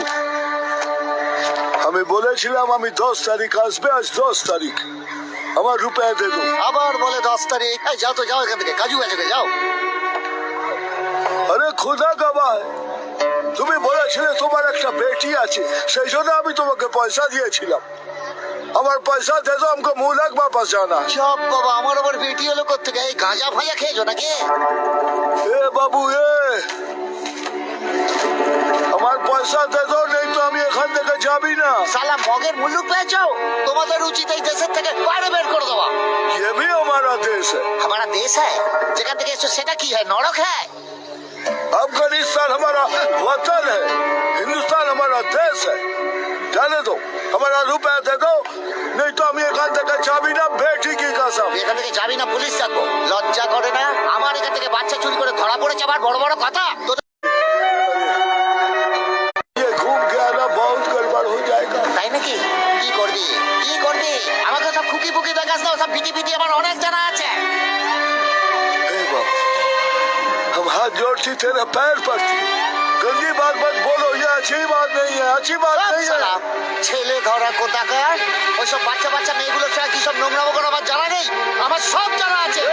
[SPEAKER 11] আমি বলেছিলাম আমি 10 তারিখ আসবে, আজ 10 তারিখ, আমার रुपया दे दो।
[SPEAKER 9] আবার বলে 10 তারিখ। এই যাও তো, যাও এখান থেকে, কাজু গেছে, যাও।
[SPEAKER 11] আরে খোদা গবাহ, তুমি বলেছিলে তোমার একটা বেটি আছে, সেই জন্য আমি তোমাকে পয়সা দিয়েছিলাম। আমার পয়সা দে দো, हमको मुल्क वापस जाना।
[SPEAKER 9] সব বাবা, আমার আবার বেটি হলো কোত্থেকে? এই গাঁজা ফাজা খেয়েছো নাকি?
[SPEAKER 11] এ বাবু এ, আমার পয়সা দে দো, নেই তো আমি এখান থেকে যাবি না।
[SPEAKER 9] সালা মগের মুল্লুক পেয়েছো? তোমাদের উচিত এই দেশের থেকে বাইরে বের করে দেওয়া।
[SPEAKER 11] ये भी हमारा देश है।
[SPEAKER 9] हमारा देश है? যেখান থেকে এসছো সেটা কি হয়? নরক है?
[SPEAKER 11] अफगानिस्तान हमारा वतन है, हिंदुस्तान हमारा देश है। जाने दो, हमारा रुपया दे दो, नहीं तो हम এখান থেকে যাবি না, বেটি কি कसम।
[SPEAKER 9] এখান থেকে যাবি না, পুলিশ ডাকবো। লজ্জা করে না? আমার এখান থেকে বাচ্চা চুরি করে ধরা পড়েছে, আবার বড় বড় কথা।
[SPEAKER 11] ये घूम के आना बहुत गड़बड़ हो जाएगा।
[SPEAKER 9] তাই নাকি? কি করবি? কি করবি? আমাকে সব খুকি ফুকি দেখাস না, সব বিটি বিটি আমার অনেক জানা আছে।
[SPEAKER 11] ए बाबू, हम हाथ जोड़ती तेरे पैर पड़ती, गंदी बात मत बोलो, ये अच्छी बात नहीं है, अच्छी बात नहीं है।
[SPEAKER 9] সালা, ছেলে ধরা কোথাকার? ওইসব বাচ্চা বাচ্চা মেয়েগুলো ছাড়া কি সব নোংরামো করে আমার জানা নেই? আমার সব জানা আছে।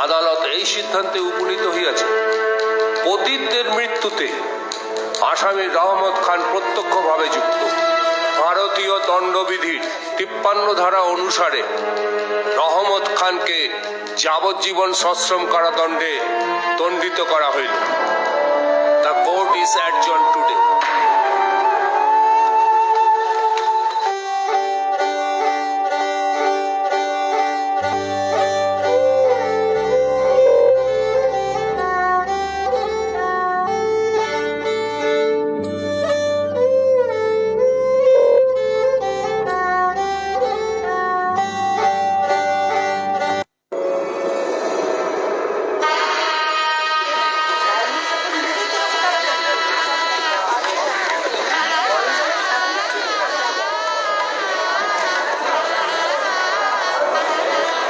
[SPEAKER 6] আদালত এই সিদ্ধান্তে উপনীত হইয়াছে, পতিতদের মৃত্যুতে আসামি রহমত খান প্রত্যক্ষভাবে যুক্ত। ভারতীয় দণ্ডবিধির 53 ধারা অনুসারে রহমত খানকে যাবজ্জীবন সশ্রম কারাদণ্ডে দণ্ডিত করা হইল। The court is adjourned today.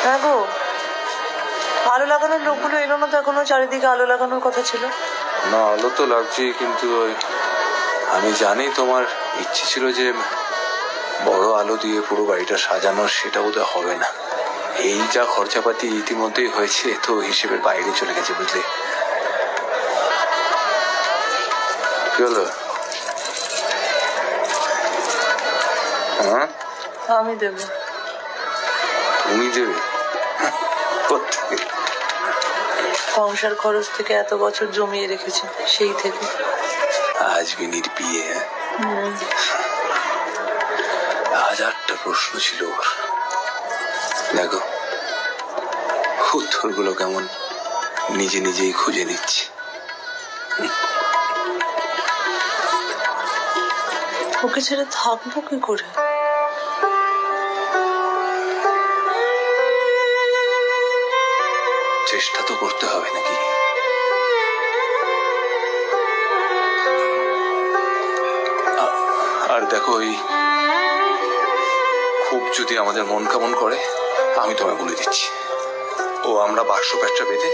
[SPEAKER 10] হ্যাঁ গো, আলো লাগানোর লোকগুলো এলো না তো এখনো? চারিদিকে আলো লাগানোর কথা ছিল।
[SPEAKER 8] না, আলো তো লাগছে, কিন্তু আমি জানি তোমার ইচ্ছে ছিল যে বড় আলো দিয়ে পুরো বাড়িটা সাজানো, সেটা বোধহয় হবে না। এই যা খরচাপাতি ইতিমধ্যেই হয়েছে, তো হিসেবের বাইরে চলে গেছে, বুঝলে? কি হলো? হ্যাঁ,
[SPEAKER 10] আমি দেবো।
[SPEAKER 8] তুমি দেবে? কোত্থেকে?
[SPEAKER 10] সংসার খরচ থেকে এত বছর জমিয়ে রেখেছি, সেই থেকে।
[SPEAKER 8] আজ মিনির বিয়ে, হাজারটা প্রশ্ন ছিল ওর। দেখো, উত্তরগুলো কেমন নিজে নিজেই খুঁজে নিচ্ছে।
[SPEAKER 10] ওকে ছেড়ে থাকবো কি করে?
[SPEAKER 8] চেষ্টা তো করতে হবে নাকি? আর দেখো, ওই খুব যদি আমাদের মন কেমন করে, আমি তোমায় বলে দিচ্ছি, ও আমরা বাক্স প্যাটটা বেঁধে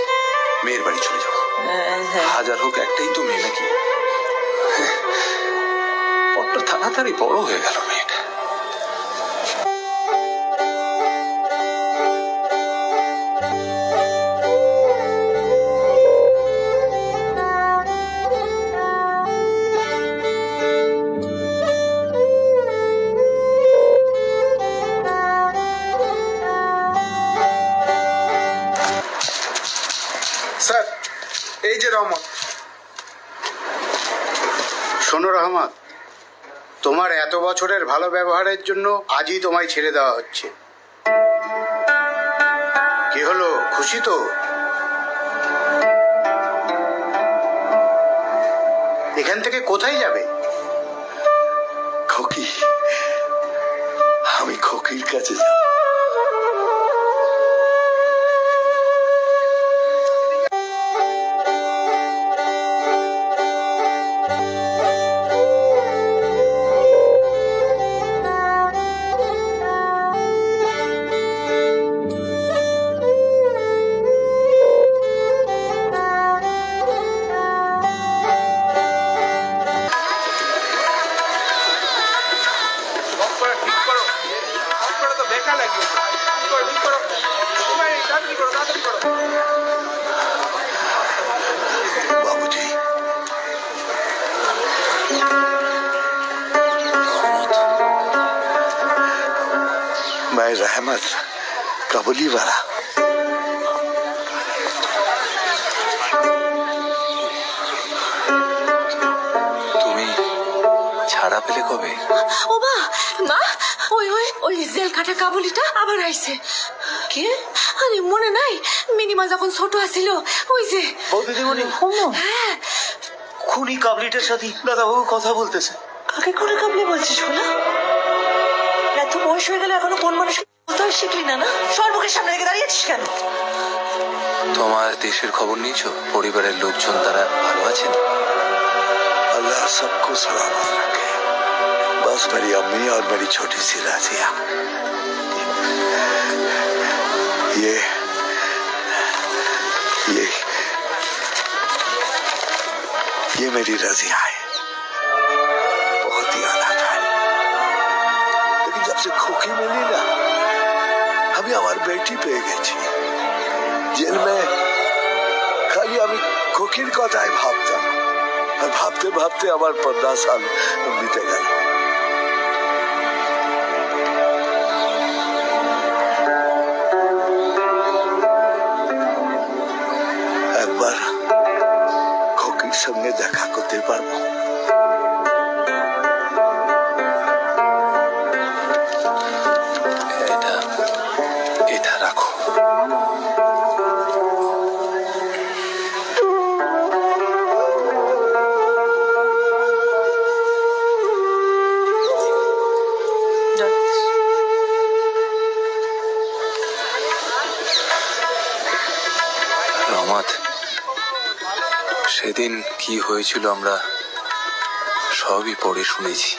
[SPEAKER 8] মেয়ের বাড়ি চলে যাবো। হাজার হোক, একটাই তো মেয়ে নাকি? বড্ড তাড়াতাড়ি বড় হয়ে গেল মেয়েটা।
[SPEAKER 13] স্যার, এই যে রহমত। শোনো রহমত, তোমার এত বছরের ভালো ব্যবহারের জন্য আজই তোমায় ছেড়ে দেওয়া হচ্ছে, কি হলো, খুশি তো? এখান থেকে কোথায় যাবে?
[SPEAKER 11] খোকি, আমি খোকির কাছে যাব। बाबूजी, मैं रहमत काबुली वाला।
[SPEAKER 8] তুমি ছাড়া পেলে কবে?
[SPEAKER 10] ও মা, মা, ওই ওই ওই জেল কাটা কাবুলিটা আবার আইছে। কে? আরে মনে নাই মিনিমা যখন ছোট আছিল, ওই যে
[SPEAKER 12] ও দিদিমণি,
[SPEAKER 10] হ্যাঁ,
[SPEAKER 12] খুনি কাবলিটার সাথে দাদাবাবু কথা বলতেছে।
[SPEAKER 10] কাকে করে কাবলি বলছিস বলা? এত বয়স হয়ে গেল এখনো কোন মানুষ বলতে শিখলি না? না, সর্বকের সামনে রেখে দাঁড়িয়েছিস কেন?
[SPEAKER 8] তোমার দেশের খবর নিয়েছো? পরিবারের লোকজন তারা ভালো আছেন?
[SPEAKER 11] अल्लाह सबको सलामत रखे। बस मेरी अम्मी और मेरी छोटी सी राजिया। ये मेरी रजिया है। बहुत ही अनाथ है, लेकिन जब से खोखी मिली ना, আমি আমার বেটি পেয়ে গেছি। জেল মে খালি আমি খোকির কথাই ভাবতাম, আর ভাবতে ভাবতে আমার 15 সাল বিতে গেল। একবার খোকির সঙ্গে দেখা করতে পারবো?
[SPEAKER 8] এটা রাখো। রহমত, সেদিন কি হয়েছিল আমরা সবই পড়ে শুনেছি।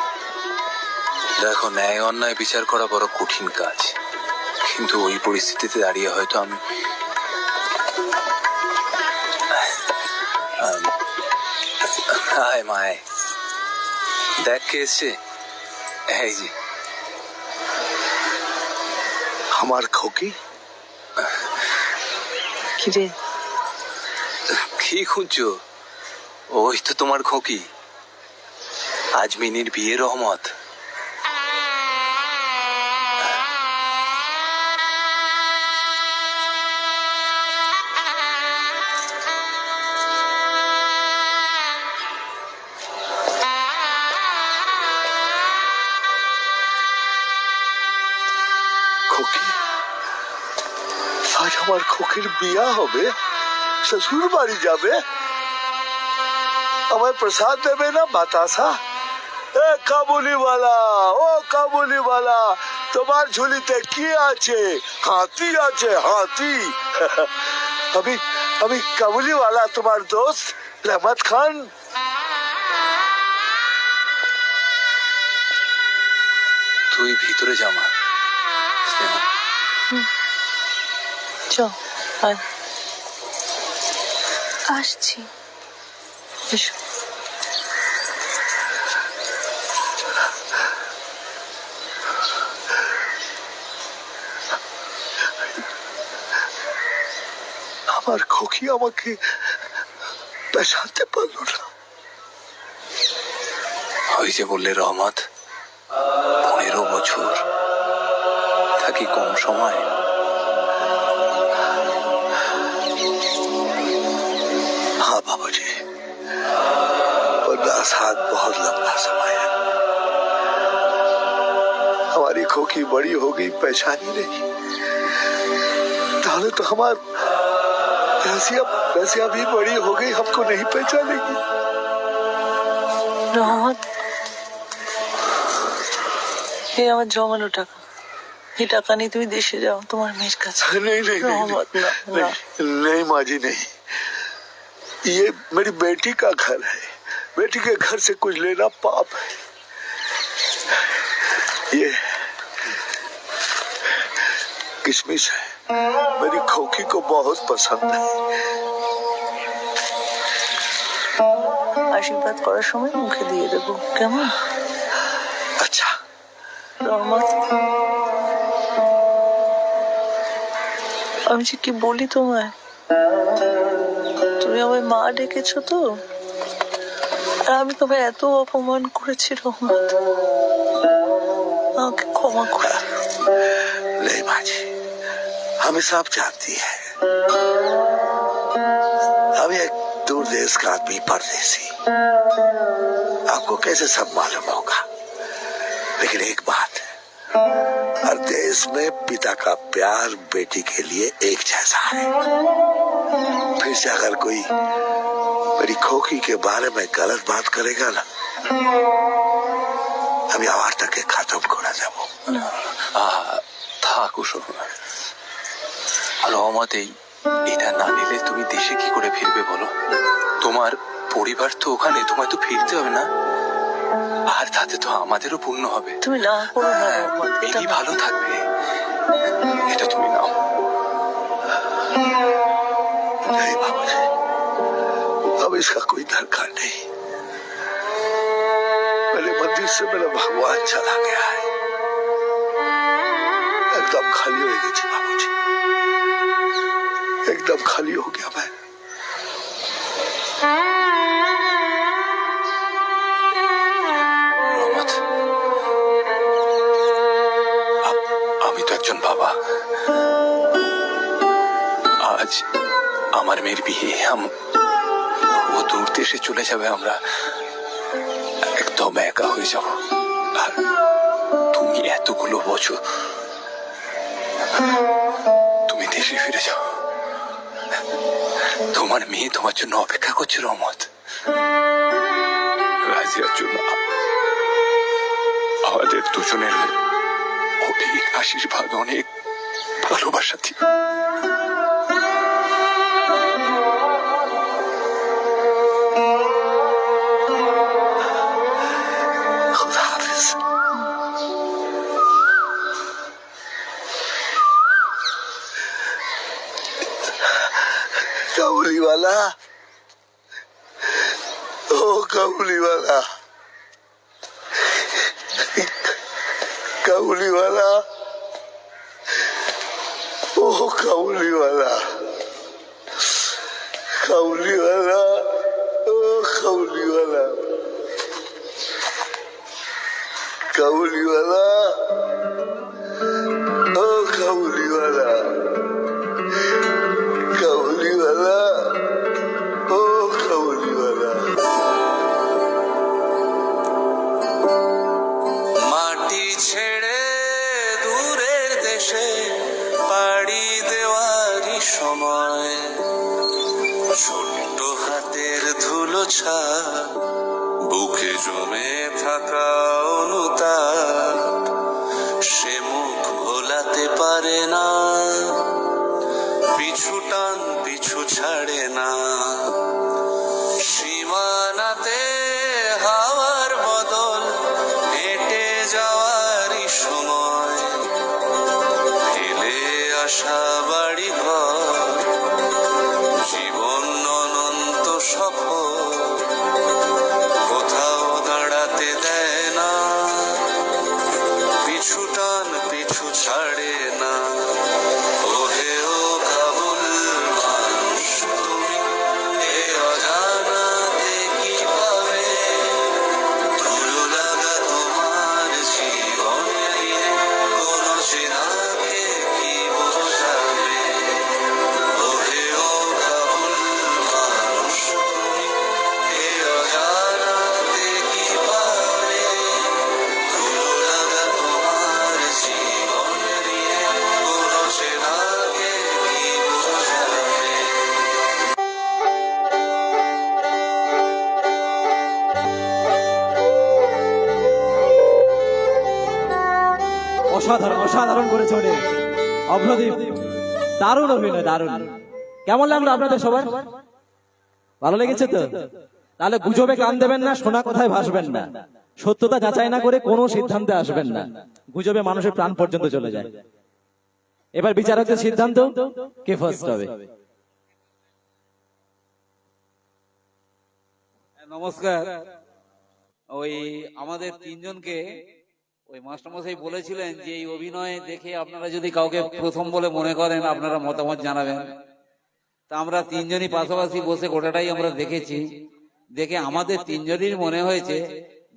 [SPEAKER 8] দেখো, ন্যায় অন্যায় বিচার করা বড় কঠিন কাজ, কিন্তু ওই পরিস্থিতিতে দাঁড়িয়ে হয়তো আমি হায় মায়, দেখ কে এসছে। এই যে
[SPEAKER 11] আমার খোকি।
[SPEAKER 10] কিরে,
[SPEAKER 8] কি খুঁজছো? ওই তো তোমার খোকি, আজ মিনির বিয়ে। রহমত,
[SPEAKER 11] খোকি, আজ আমার খোকির বিয়া হবে, শ্বশুর বাড়ি যাবে, আমায় প্রসাদ দেবে না বাতাসা? এ কাবুলিওয়ালা, ও কাবুলিওয়ালা, তোমার ঝুলিতে কি আছে? হাতি আছে, হাতি। আমি কাবুলিওয়ালা, তোমার দোস্ত রহমত খান।
[SPEAKER 8] তুই ভিতরে জামা।
[SPEAKER 10] চল আয়, আসছি। এসো।
[SPEAKER 11] আমার খোকি আমাকে পেশাতে পারলো না।
[SPEAKER 8] ওই যে বললে রহমত, 15 বছর থাকি কম সময়।
[SPEAKER 11] हाँ बाबूजी, 50 साल बहुत लंबा समय है। हमारी खोखी बड़ी हो गई, पहचानी नहीं। नाले तो हमार रसिया रसिया भी बड़ी हो गई, हमको नहीं पहचानेगी।
[SPEAKER 10] রহমত, এই আমার জমানো টাকা, এই টাকা নিয়ে তুমি দেশে যাও তোমার মেয়ের কাছে।
[SPEAKER 11] नहीं नहीं
[SPEAKER 10] রহমত, না, না।
[SPEAKER 11] नहीं, नहीं माँ जी नहीं, ये मेरी बेटी का घर है, बेटी के घर से कुछ लेना पाप है। ये किशमिश है, मेरी खोखी को बहुत पसंद है।
[SPEAKER 10] আশীর্বাদ করার সময় মুখে দিয়ে দেবো, কেমন?
[SPEAKER 11] अच्छा
[SPEAKER 10] রহমত, আমি যে কি বলি তোমায়, তুমি আমায় মা ডেকেছো তো, আর আমি তোমায় এত অপমান করেছি রহমত, আমাকে ক্ষমা করো।
[SPEAKER 11] नहीं माँ जी, हमें सब जानती है, हम एक दूर देश का आदमी, परदेसी, आपको कैसे सब मालूम होगा। लेकिन एक बात, हर देश में पिता का प्यार बेटी के लिए एक जैसा है। फिर से अगर कोई मेरी खोखी के बारे में गलत बात करेगा ना, আমি আবার তাকে খতম করে দেব।
[SPEAKER 8] থাক ওসব না। রহমত, এটা না নিলে তুমি দেশে কি করে ফিরবে বলো? তোমার পরিবার তো ওখানে, তোমায় তো ফিরতে হবে না? আর তাতে তো আমাদেরও পুণ্য হবে।
[SPEAKER 10] তুমি না করো না রহমত, এটা
[SPEAKER 8] এই ভালো থাকবে, এটা তুমি নাও।
[SPEAKER 11] नहीं बाबू जी, अब इसका कोई दरकार नहीं, मेरे मंदिर से मेरा भगवान चला गया है, एकदम खाली हो गई बाबू जी, एकदम खाली हो गया मैं।
[SPEAKER 8] রহমত, আমি তো একজন বাবা। আজ আমার মেয়ের বিয়ে, ও দূর দেশে চলে যাবে, আমরা একদম একা হয়ে যাব। আর তুমি এতগুলো বছর, তুমি দেশে ফিরে যাও, তোমার মেয়ে তোমার জন্য অপেক্ষা করছে। রহমত, রাজিয়ার জন্য আমাদের দুজনের অনেক আশীর্বাদ, অনেক ভালোবাসা দিও।
[SPEAKER 11] खुदा हाफिज। काबुली वाला, ओ काबुली वाला, काबुली वाला, ओ काबुली वाला, काबुली वाला, ओ काबुली वाला, काबुली वाला, ओ काबुली वाला, काबुली वाला, ओ काबुली वाला।
[SPEAKER 6] মাটি ছেড়ে দূরের দেশে পাড়ি দেওয়ারই সময়, ছোট্ট হাতের ধুলো ছাপ, বুকে জমে থাকা অনুতাপ, সে মুখ ভোলাতে পারে না, পিছু টান পিছু ছাড়ে না, সীমানাতে হাওয়ার বদল হেঁটে যাওয়ারই সময়, ফেলে আসা বাড়ি ঘর, জীবন অনন্ত সফর, কোথাও দাঁড়াতে দেয় না, পিছু টান পিছু ছাড়ে না। ওহে ও কাবুল মানুষ তুমি, এ অজানাতে কি পাবে, ধুলো লাগা তোমার জীবনে কোনো চেনাকে কি বোঝাবে।
[SPEAKER 14] অসাধারণ অসাধারণ করেছে উনি অভ্রদীপ, দারুণ অভিনয়, দারুণ। কেমন লাগলো আপনাদের সবার? ভালো লেগেছে তো? তাহলে গুজবে কান দেবেন না, শোনা কথায় ভাসবেন না, সত্যতা যাচাই না করে কোনো সিদ্ধান্তে আসবেন না, গুজবে মানুষের প্রাণ পর্যন্ত চলে যায়। এবার বিচারকদের সিদ্ধান্ত, কে ফার্স্ট হবে?
[SPEAKER 6] নমস্কার। ওই আমাদের তিনজনকে ওই মাস্টারমশাই বলেছিলেন যে এই অভিনয় দেখে আপনারা যদি কাউকে প্রথম বলে মনে করেন আপনারা মতামত জানাবেন। তা আমরা তিনজনই পাশাপাশি বসে গোটাটাই আমরা দেখেছি, দেখে আমাদের তিনজনই মনে হয়েছে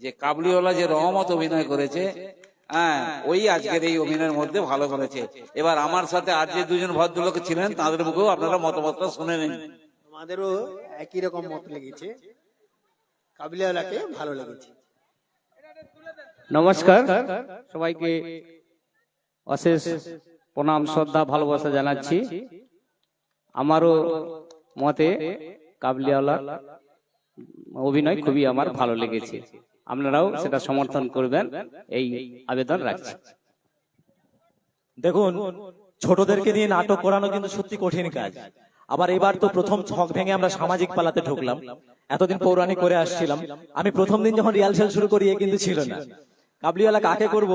[SPEAKER 6] যে কাবুলিওয়ালা যে রহমত অভিনয় করেছে, হ্যাঁ ওই আজকের এই অভিনয়ের মধ্যে ভালো করেছে। এবার আমার সাথে আর যে দুজন ভদ্রলোক ছিলেন তাদের মুখেও আপনারা মতামতটা শুনে নিন।
[SPEAKER 15] আমাদেরও একই রকম মত লেগেছে, কাবুলিওয়ালাকে ভালো লেগেছে।
[SPEAKER 16] নমস্কার, সবাইকে অশেষ প্রণাম, শ্রদ্ধা, ভালোবাসা জানাচ্ছি। আমারও মতে কাবুলিওয়ালা অভিনয় খুবই আমার ভালো লেগেছে, আপনারাও সেটা সমর্থন করবেন এই আবেদন রাখছি।
[SPEAKER 14] দেখুন, ছোটদেরকে দিয়ে নাটক করানো কিন্তু সত্যি কঠিন কাজ। আবার এবার তো প্রথম ছক ভেঙে আমরা সামাজিক পালাতে ঢুকলাম। এতদিন পৌরাণিক করে আসছিলাম। আমি প্রথম দিন যখন রিহার্সাল শুরু করি কিন্তু ছিল না, কাবুলিওয়ালা কাকে করব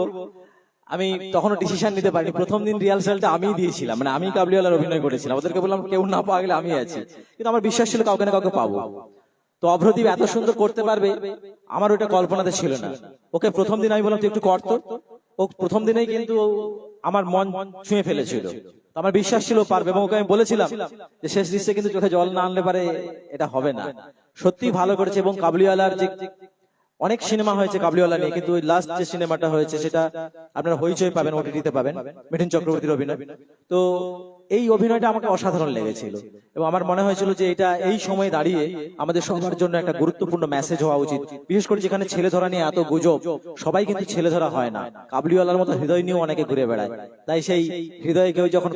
[SPEAKER 14] আমি তখনও ডিসিশন নিতে পারিনি। প্রথম দিন রিহার্সালটা আমিই দিয়েছিলাম, মানে আমি কাবুলিওয়ালার অভিনয় করেছিলাম। ওদেরকে বললাম কেউ না পাওয়া গেলে আমি আছি, কিন্তু আমার বিশ্বাস ছিল কাউকে না কাউকে পাবো। তো অভ্রদীপ এত সুন্দর করতে পারবে আমার ওটা কল্পনাতে ছিল না। ওকে প্রথম দিন আমি বললাম তুই একটু করতো, ও প্রথম দিনেই কিন্তু আমার মন ছুঁয়ে ফেলেছিল। আমার বিশ্বাস ছিল পারবে, এবং ওকে আমি বলেছিলাম যে শেষ দৃশ্যে কিন্তু চোখে জল না আনলে পারে এটা হবে না। সত্যি ভালো করেছে। এবং কাবুলিওয়ালার যে অনেক সিনেমা হয়েছে কাবুলিওয়ালা নিয়ে, কিন্তু ওই লাস্ট যে সিনেমাটা হয়েছে সেটা আপনারা হইচই পাবেন, ওটিটিতে পাবেন, মিঠুন চক্রবর্তীর অভিনয়। তো এই অভিনয়টা আমাকে অসাধারণ লেগেছিল, এবং আমার মনে হয়েছিল যে এটা এই সময় দাঁড়িয়ে আমাদের সবার জন্য একটা গুরুত্বপূর্ণ মেসেজ হওয়া উচিত। বিশেষ করে যেখানে ছেলে ধরা নিয়ে এত গুজব, সবাই কিন্তু ছেলে ধরা হয় না, কাবুলিওয়ালার মতো হৃদয় নিয়েও অনেকে ঘুরে বেড়ায়। তাই সেই হৃদয়ে কেউ যখন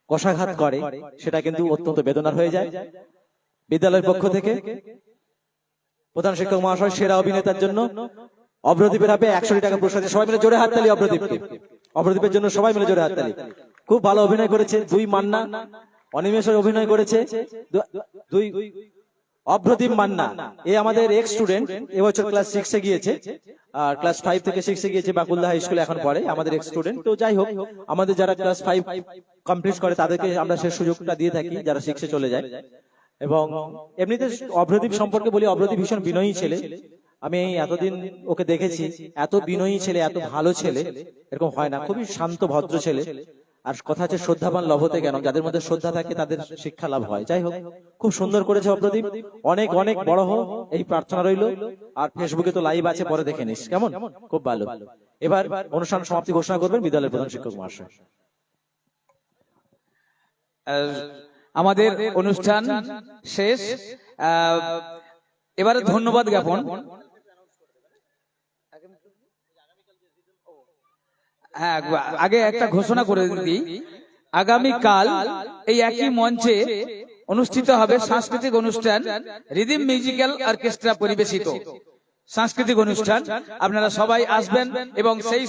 [SPEAKER 14] কষাঘাত করে সেটা কিন্তু অত্যন্ত বেদনার হয়ে যায়। বিদ্যালয়ের পক্ষ থেকে প্রধান শিক্ষক মহাশয় সেরা অভিনেতার জন্য অভ্রদীপের হাতে 100 টাকা পুরস্কার। সবাই মিলে জোরে হাততালি অভ্রদীপকে, অভ্রদীপের জন্য সবাই মিলে জোরে হাততালি। খুব ভালো অভিনয় করেছে। দুই মান্না অনিমেষের অভিনয় করেছে। দুই অভ্রদীপ মান্না এ আমাদের এক্স স্টুডেন্ট, এবছর ক্লাস 6 এ গিয়েছে, আর ক্লাস 5 থেকে 6 এ গিয়েছে বাকুল্লা হাই স্কুলে এখন পড়ে, আমাদের এক্স স্টুডেন্ট। তো যাই হোক, আমাদের যারা ক্লাস 5 কমপ্লিট করে তাদেরকে আমরা সেই সুযোগটা দিয়ে থাকি যারা 6 এ চলে যায়। এবং এমনিতে অভ্রদীপ সম্পর্কে বলি, অভ্রদীপ ভীষণ বিনয়ী ছেলে। আমি এতদিন ওকে দেখেছি, এত বিনয়ী ছেলে, এত ভালো ছেলে এরকম হয় না। খুবই শান্ত ভদ্র ছেলে। আর কথা হচ্ছে শ্রদ্ধাবান লভতে জ্ঞান, যাদের মধ্যে শ্রদ্ধা থাকে তাদের শিক্ষা লাভ হয়। যাই হোক, খুব সুন্দর করেছে অভ্রদীপ, অনেক অনেক বড় হোক এই প্রার্থনা রইল। আর ফেসবুকে তো লাইভ আছে, পরে দেখে নিস কেমন। খুব ভালো। এবার অনুষ্ঠান সমাপ্তি ঘোষণা করবেন বিদ্যালয়ের প্রধান শিক্ষক মহাশয়।
[SPEAKER 3] আমাদের অনুষ্ঠান শেষ। এবারে ধন্যবাদ জ্ঞাপন। হ্যাঁ, আগে একটা ঘোষণা করে দিই, আগামীকাল এই একই মঞ্চে অনুষ্ঠিত হবে সাংস্কৃতিক অনুষ্ঠান, রিদিম মিউজিক্যাল অর্কেস্ট্রা পরিবেশিত সাংস্কৃতিক অনুষ্ঠান। আপনারা সবাই আসবেন এবং সেই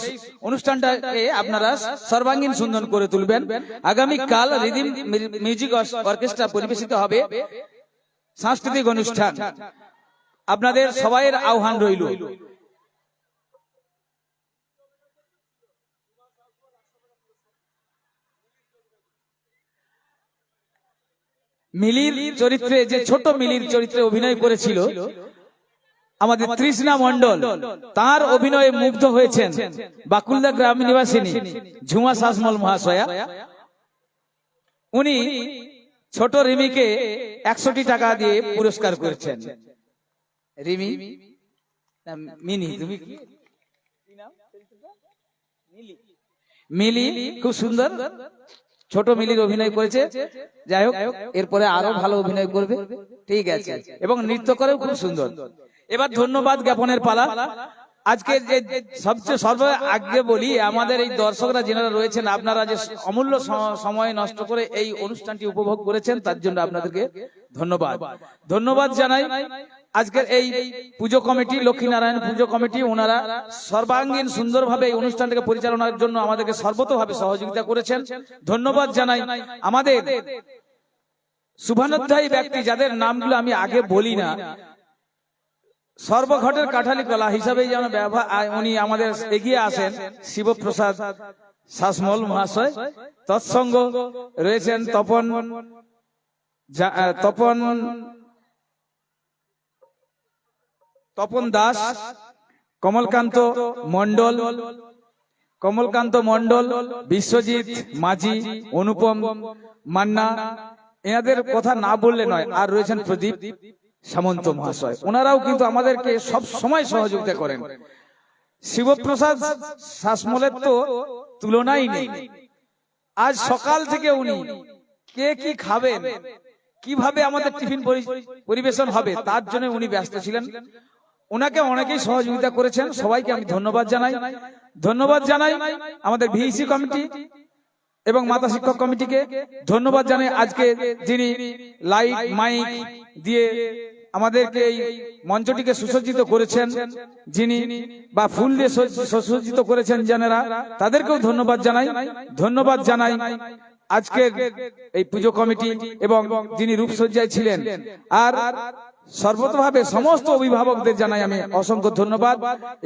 [SPEAKER 3] অনুষ্ঠানটাকে আপনারা সর্বাঙ্গীন সুন্দর করে তুলবেন। আগামীকাল রিদিম মিউজিক অর্কেস্ট্রা পরিবেশিত হবে সাংস্কৃতিক অনুষ্ঠান, আপনাদের সবাইয়ের আহ্বান রইল। মিলির চরিত্রে, যে ছোট মিলির চরিত্রে অভিনয় করেছিল আমাদের তৃষ্ণা মণ্ডল, তার অভিনয়ে মুগ্ধ হয়েছেন বাকুলদা গ্রাম নিবাসিনী ঝুমা শাসমল মহাশয়া। উনি ছোট রিমিকে 100 টাকা দিয়ে পুরস্কার করেছেন। রিমি, মিনি, তুমি মিলি খুব সুন্দর ছোট মিলির অভিনয় করেছে। যাই হোক, এরপরে আরো ভালো অভিনয় করবে, ঠিক আছে, এবং নৃত্য করেও খুব সুন্দর। এবার ধন্যবাদ জ্ঞাপনের পালা। আজকে যে সবচেয়ে সর্ব আগে বলি, আমাদের এই দর্শকরা যারা রয়েছেন, আপনারা যে অমূল্য সময় নষ্ট করে এই অনুষ্ঠানটি উপভোগ করেছেন, তার জন্য আপনাদেরকে ধন্যবাদ জানাই। আজকের এই পুজো কমিটি, লক্ষ্মীনারায়ণ পুজো কমিটি, ওনারা সর্বাঙ্গীন সুন্দরভাবে এই অনুষ্ঠানটাকে পরিচালনার জন্য আমাদেরকে সর্বতভাবে সহযোগিতা করেছেন। ধন্যবাদ জানাই আমাদের শুভানুধ্যায়ী ব্যক্তি, যাদের নামগুলো আমি আগে বলি না, সর্বঘটের কাঠালি কলা হিসাবে যেন উনি আমাদের এগিয়ে আসেন, শিবপ্রসাদ শাসমল মহাশয়। তৎসঙ্গ রয়েছেন তপন দাস, কমলকান্ত মণ্ডল, বিশ্বজিৎ মাঝি, অনুপম মান্না, এনাদের কথা না বললে নয়। আর রয়েছেন প্রদীপ সামন্ত মহাশয়, ওনারাও কিন্তু আমাদেরকে সব সময় সহযোগিতা করেন। শিবপ্রসাদ শাসমলের তো তুলনাই নেই। আজ সকাল থেকে উনি কে কি খাবেন, কিভাবে আমাদের টিফিন পরিবেশন হবে, তার জন্য উনি ব্যস্ত ছিলেন। ওনাকে অনেকেই সহযোগিতা করেছেন, সবাইকে আমি ধন্যবাদ জানাই। আমাদের ভিসি কমিটি এবং মাতা শিক্ষক কমিটিকে ধন্যবাদ জানাই। আজকে যিনি লাইট মাইক দিয়ে আমাদেরকে এই মঞ্চটিকে সুসজ্জিত করেছেন, যিনি বা ফুল দিয়ে সুসজ্জিত করেছেন যারা, তাদেরকেও ধন্যবাদ জানাই। আজকের এই পুজো কমিটি এবং যিনি রূপসজ্জায় ছিলেন, আর সর্বতভাবে সমস্ত অভিভাবকদের জানাই আমি অসংখ্য ধন্যবাদ।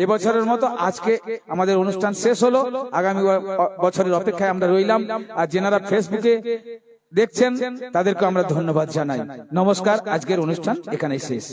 [SPEAKER 3] এবছরের মতো আজকে আমাদের অনুষ্ঠান শেষ হলো, আগামী বছরের অপেক্ষায় আমরা রইলাম। আর যারা ফেসবুকে দেখছেন তাদেরকে আমরা ধন্যবাদ জানাই। নমস্কার, আজকের অনুষ্ঠান এখানেই শেষ।